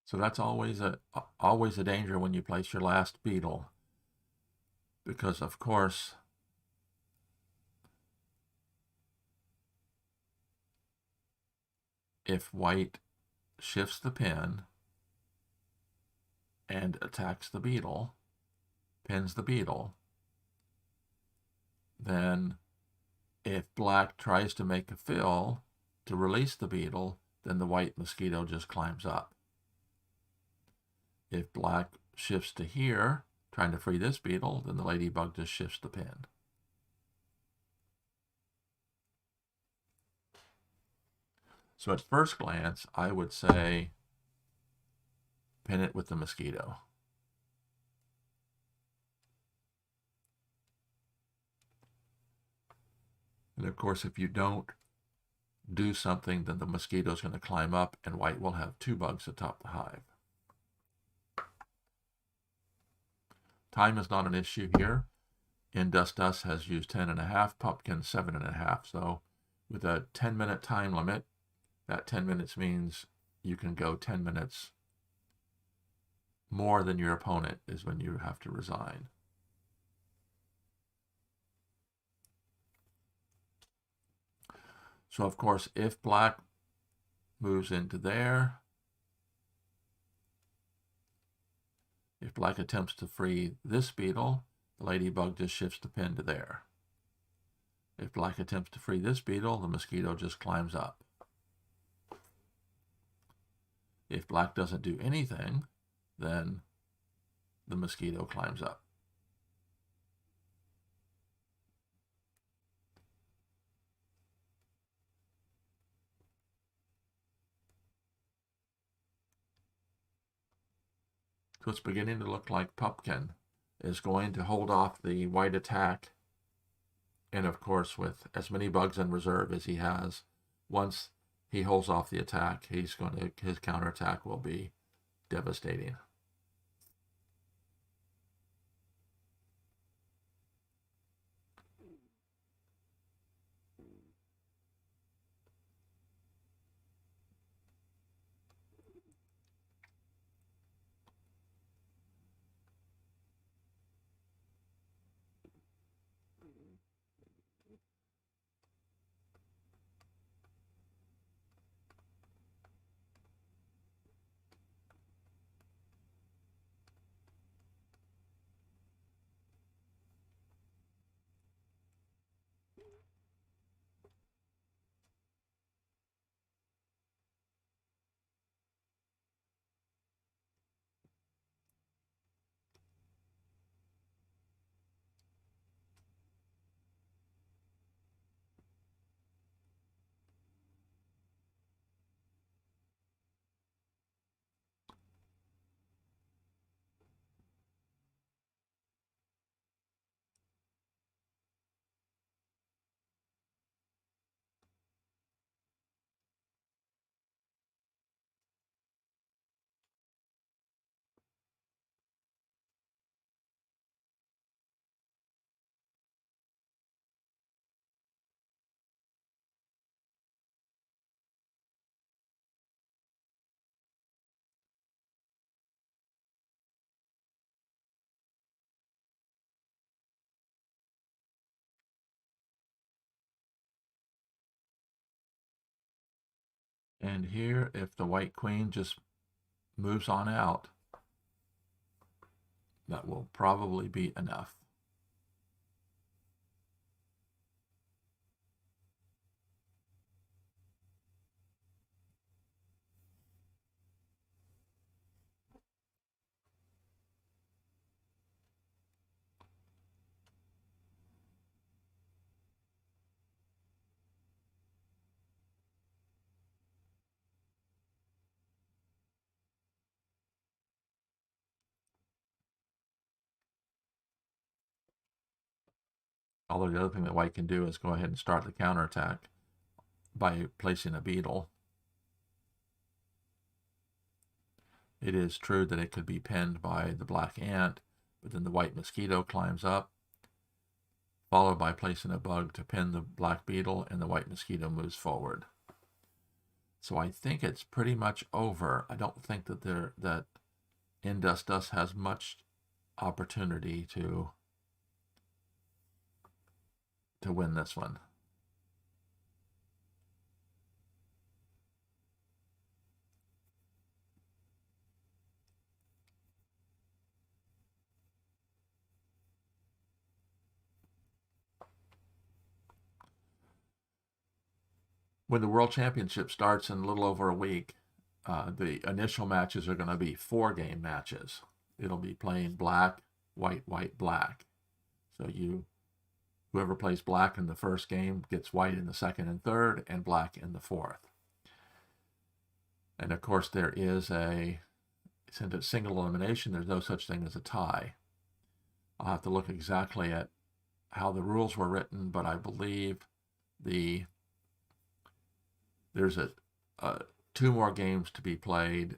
So that's always a danger when you place your last beetle, because of course if white shifts the pin and attacks the beetle, pins the beetle, then if black tries to make a fill to release the beetle, then the white mosquito just climbs up. If black shifts to here, trying to free this beetle, then the ladybug just shifts the pin. So at first glance, I would say pin it with the mosquito. And of course, if you don't do something, then the mosquito is going to climb up and white will have 2 bugs atop the hive. Time is not an issue here. Dust has used 10.5, Pumpkin 7.5. So with a 10-minute time limit, that 10 minutes means you can go 10 minutes more than your opponent is when you have to resign. So of course, if black moves into there, if black attempts to free this beetle, the ladybug just shifts the pin to there. If black attempts to free this beetle, the mosquito just climbs up. If black doesn't do anything, then the mosquito climbs up. So it's beginning to look like Pumpkin is going to hold off the white attack. And of course, with as many bugs in reserve as he has, once he holds off the attack, his counterattack will be devastating. And here, if the white queen just moves on out, that will probably be enough. Although the other thing that white can do is go ahead and start the counterattack by placing a beetle. It is true that it could be pinned by the black ant, but then the white mosquito climbs up, followed by placing a bug to pin the black beetle, and the white mosquito moves forward. So I think it's pretty much over. I don't think that that Indus has much opportunity to win this one. When the World Championship starts in a little over a week, the initial matches are going to be 4-game matches. It'll be playing black, white, white, black. So whoever plays black in the first game gets white in the second and third, and black in the fourth. And of course, there is since it's single elimination, there's no such thing as a tie. I'll have to look exactly at how the rules were written, but I believe there's 2 more games to be played,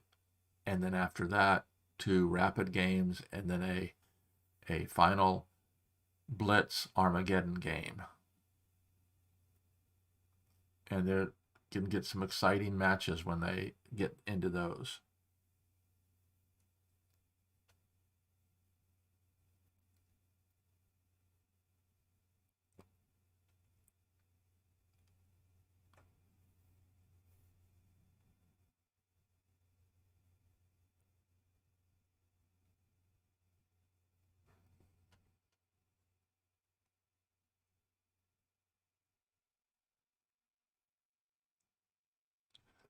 and then after that, 2 rapid games, and then a final Blitz Armageddon game. And they can get some exciting matches when they get into those.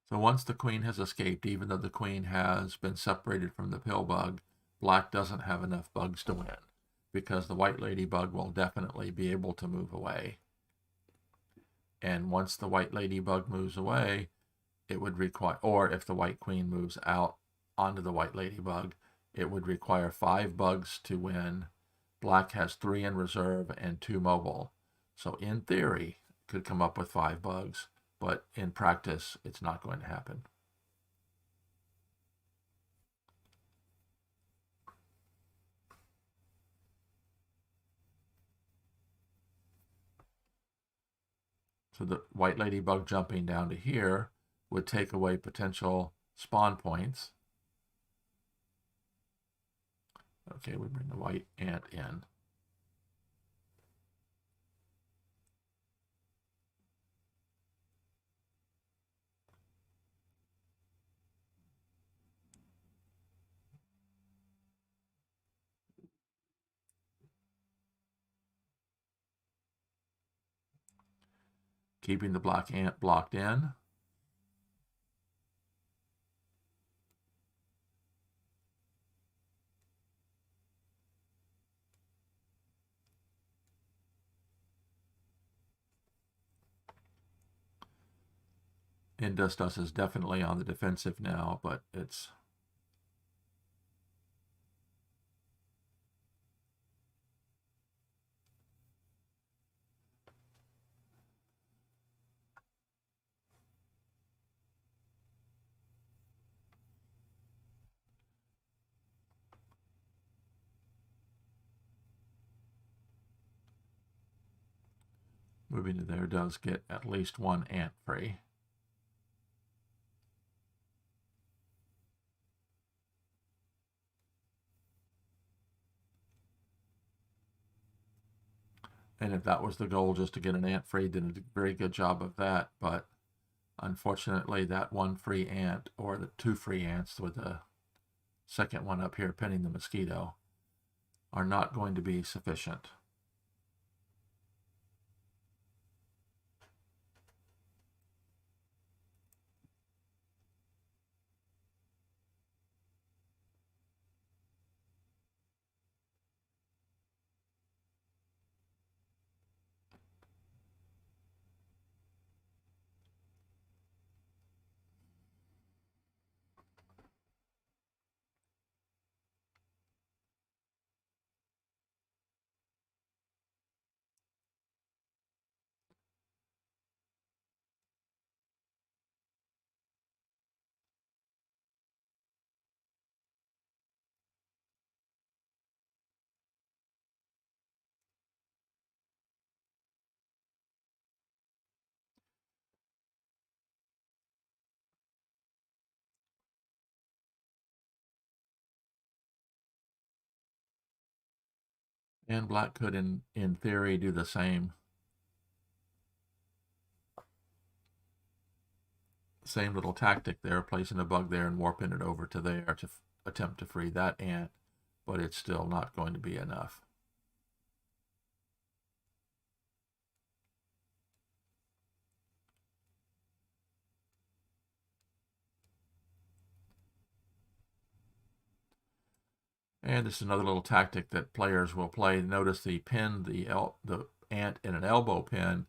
So once the queen has escaped, even though the queen has been separated from the pill bug, black doesn't have enough bugs to win, because the white ladybug will definitely be able to move away. And once the white ladybug moves away, it would require, or if the white queen moves out onto the white ladybug, it would require 5 bugs to win. Black has 3 in reserve and 2 mobile. So in theory, could come up with 5 bugs, but in practice, it's not going to happen. So the white ladybug jumping down to here would take away potential spawn points. Okay, we bring the white ant in. Keeping the black ant blocked in. Indus is definitely on the defensive now, but it's moving to there does get at least 1 ant free. And if that was the goal, just to get an ant free, did a very good job of that. But Unfortunately, that one free ant, or the two free ants with the second one up here pinning the mosquito, are not going to be sufficient. And black could, in theory, do the same little tactic there, placing a bug there and warping it over to there to attempt to free that ant, but it's still not going to be enough. And this is another little tactic that players will play. Notice the pin, the ant in an elbow pin,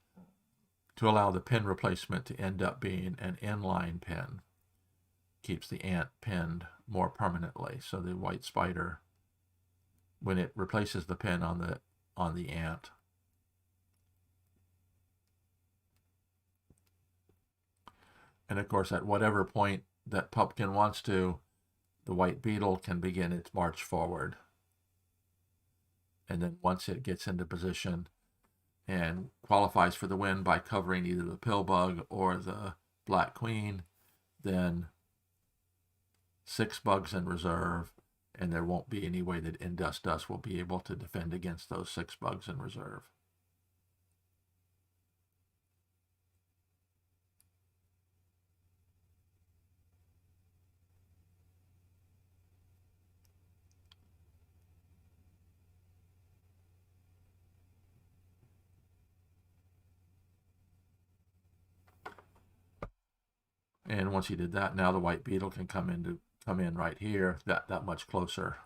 to allow the pin replacement to end up being an inline pin. Keeps the ant pinned more permanently. So the white spider, when it replaces the pin on the ant, and of course at whatever point that pumpkin wants to, the white beetle can begin its march forward. And then once it gets into position and qualifies for the win by covering either the pill bug or the black queen, then 6 bugs in reserve, and there won't be any way that Indust Dust will be able to defend against those 6 bugs in reserve. And once he did that, now the white beetle can come in right here, that much closer.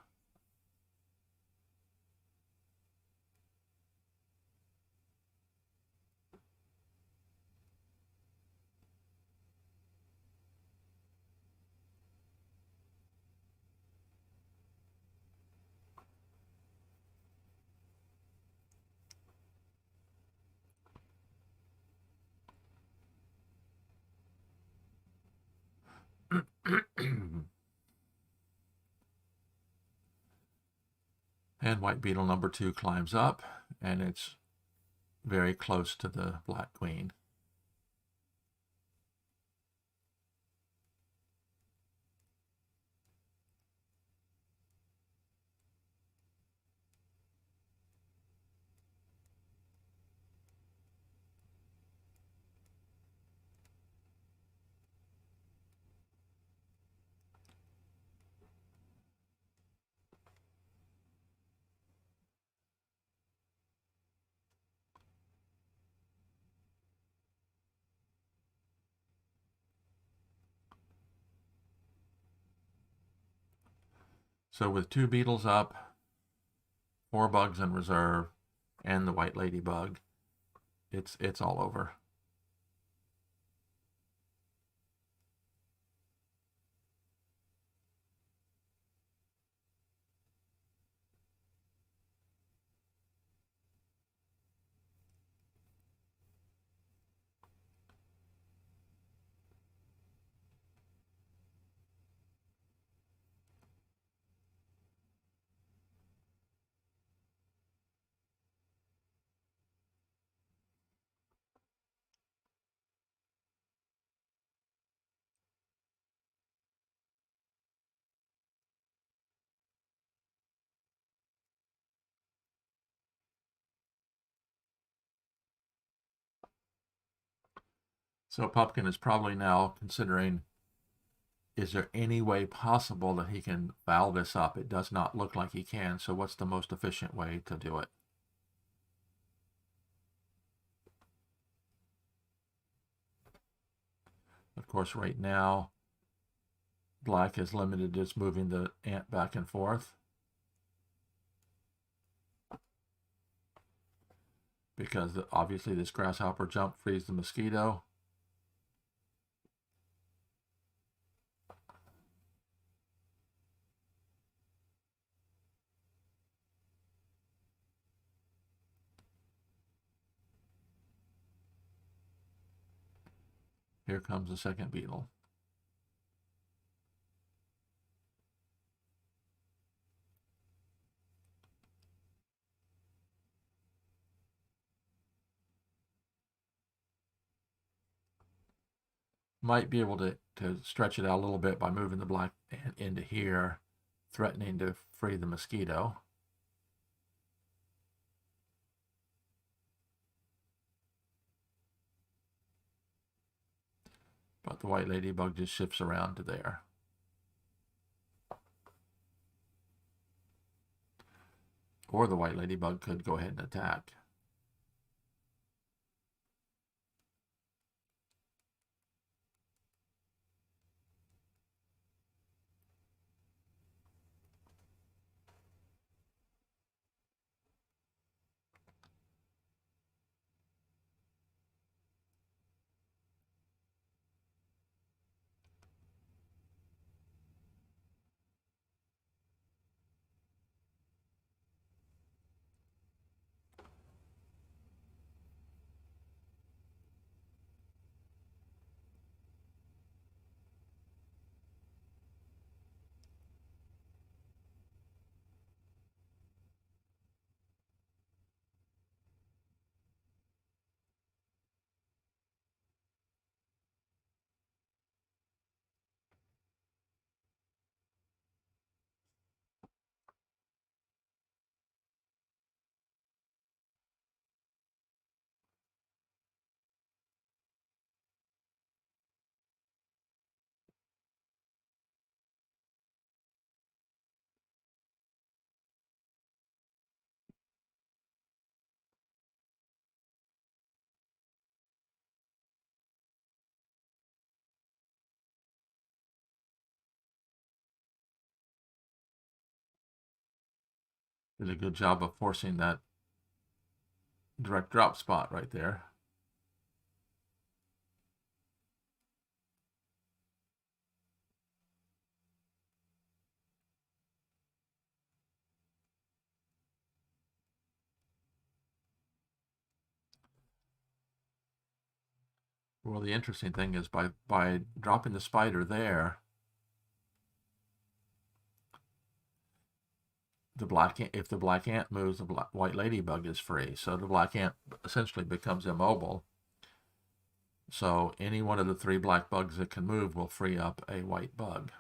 And white beetle number 2 climbs up, and it's very close to the black queen. So with 2 beetles up, 4 bugs in reserve, and the white ladybug, it's all over. So Pumpkin is probably now considering, is there any way possible that he can foul this up? It does not look like he can, so what's the most efficient way to do it? Of course, right now, black is limited to just moving the ant back and forth, because obviously this grasshopper jump frees the mosquito. Here comes the second beetle. Might be able to stretch it out a little bit by moving the black ant into here, threatening to free the mosquito. But the white ladybug just shifts around to there. Or the white ladybug could go ahead and attack. Did a good job of forcing that direct drop spot right there. Well, the interesting thing is by dropping the spider there, if the black ant moves, the white ladybug is free. So the black ant essentially becomes immobile. So any one of the three black bugs that can move will free up a white bug.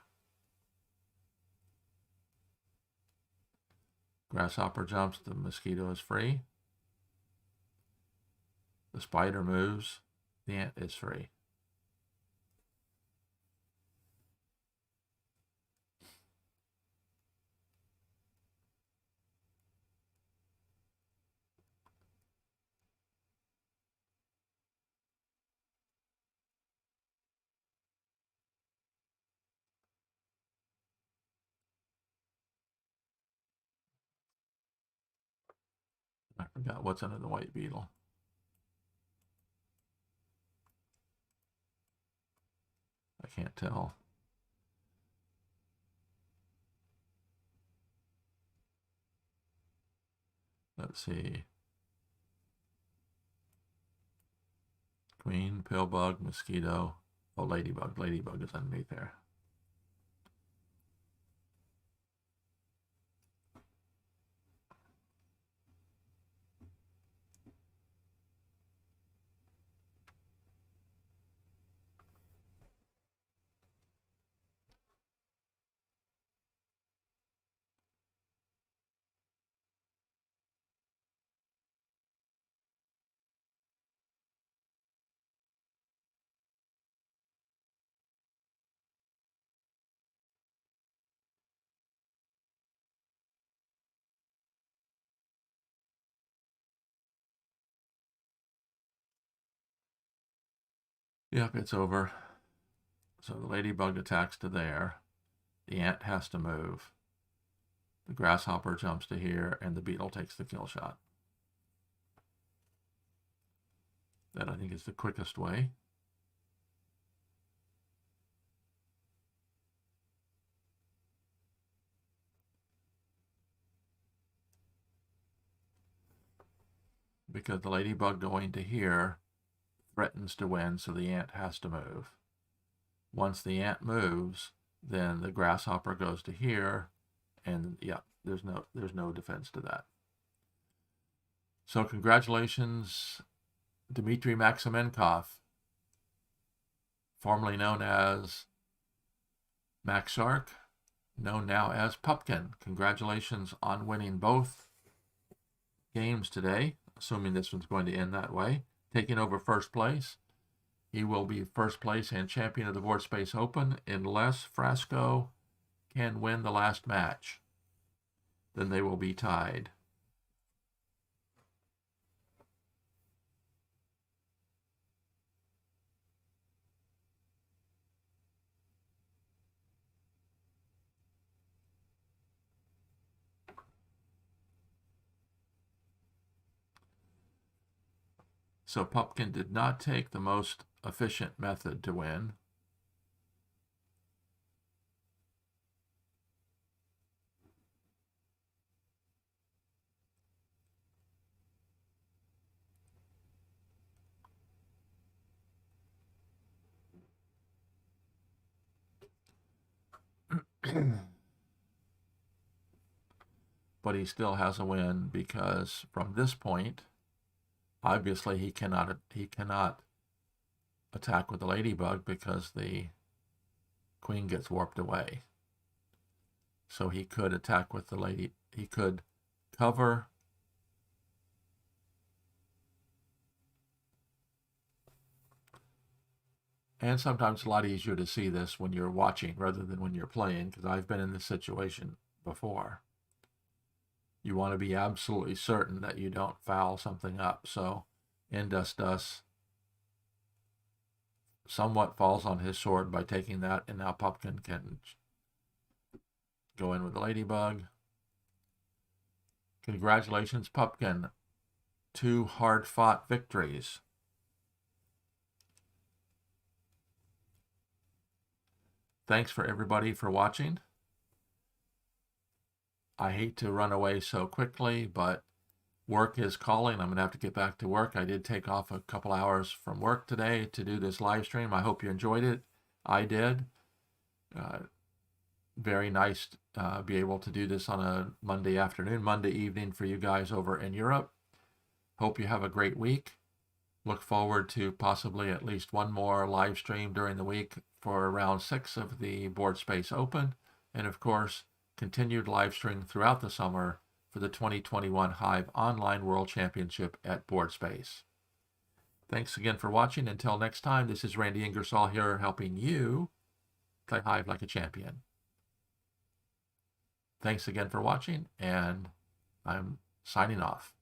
Grasshopper jumps, the mosquito is free. The spider moves, the ant is free. I forgot what's under the white beetle. I can't tell. Let's see. Queen, pillbug, mosquito. Oh, ladybug. Ladybug is underneath there. Yep, it's over. So the ladybug attacks to there. The ant has to move. The grasshopper jumps to here, and the beetle takes the kill shot. That, I think, is the quickest way. Because the ladybug going to here threatens to win, so the ant has to move. Once the ant moves, then the grasshopper goes to here, and yeah, there's no defense to that. So congratulations, Dmitry Maximenkov, formerly known as Max Shark, known now as Pupkin. Congratulations on winning both games today, assuming this one's going to end that way, taking over first place. He will be first place and champion of the BoardSpace Open unless Frasco can win the last match. Then they will be tied. So Pupkin did not take the most efficient method to win. But he still has a win because from this point, obviously he cannot attack with the ladybug because the queen gets warped away. So he could attack with the lady. He could cover. And sometimes it's a lot easier to see this when you're watching rather than when you're playing, because I've been in this situation before. You want to be absolutely certain that you don't foul something up. So Indus somewhat falls on his sword by taking that, and now Pupkin can go in with the ladybug. Congratulations, Pupkin. 2 hard-fought victories. Thanks for everybody for watching. I hate to run away so quickly, but work is calling. I'm going to have to get back to work. I did take off a couple hours from work today to do this live stream. I hope you enjoyed it. I did. Very nice to be able to do this on a Monday afternoon, Monday evening for you guys over in Europe. Hope you have a great week. Look forward to possibly at least one more live stream during the week for round 6 of the BoardSpace Open. And of course, continued live stream throughout the summer for the 2021 Hive Online World Championship at BoardSpace. Thanks again for watching. Until next time, this is Randy Ingersoll here helping you play Hive like a champion. Thanks again for watching, and I'm signing off.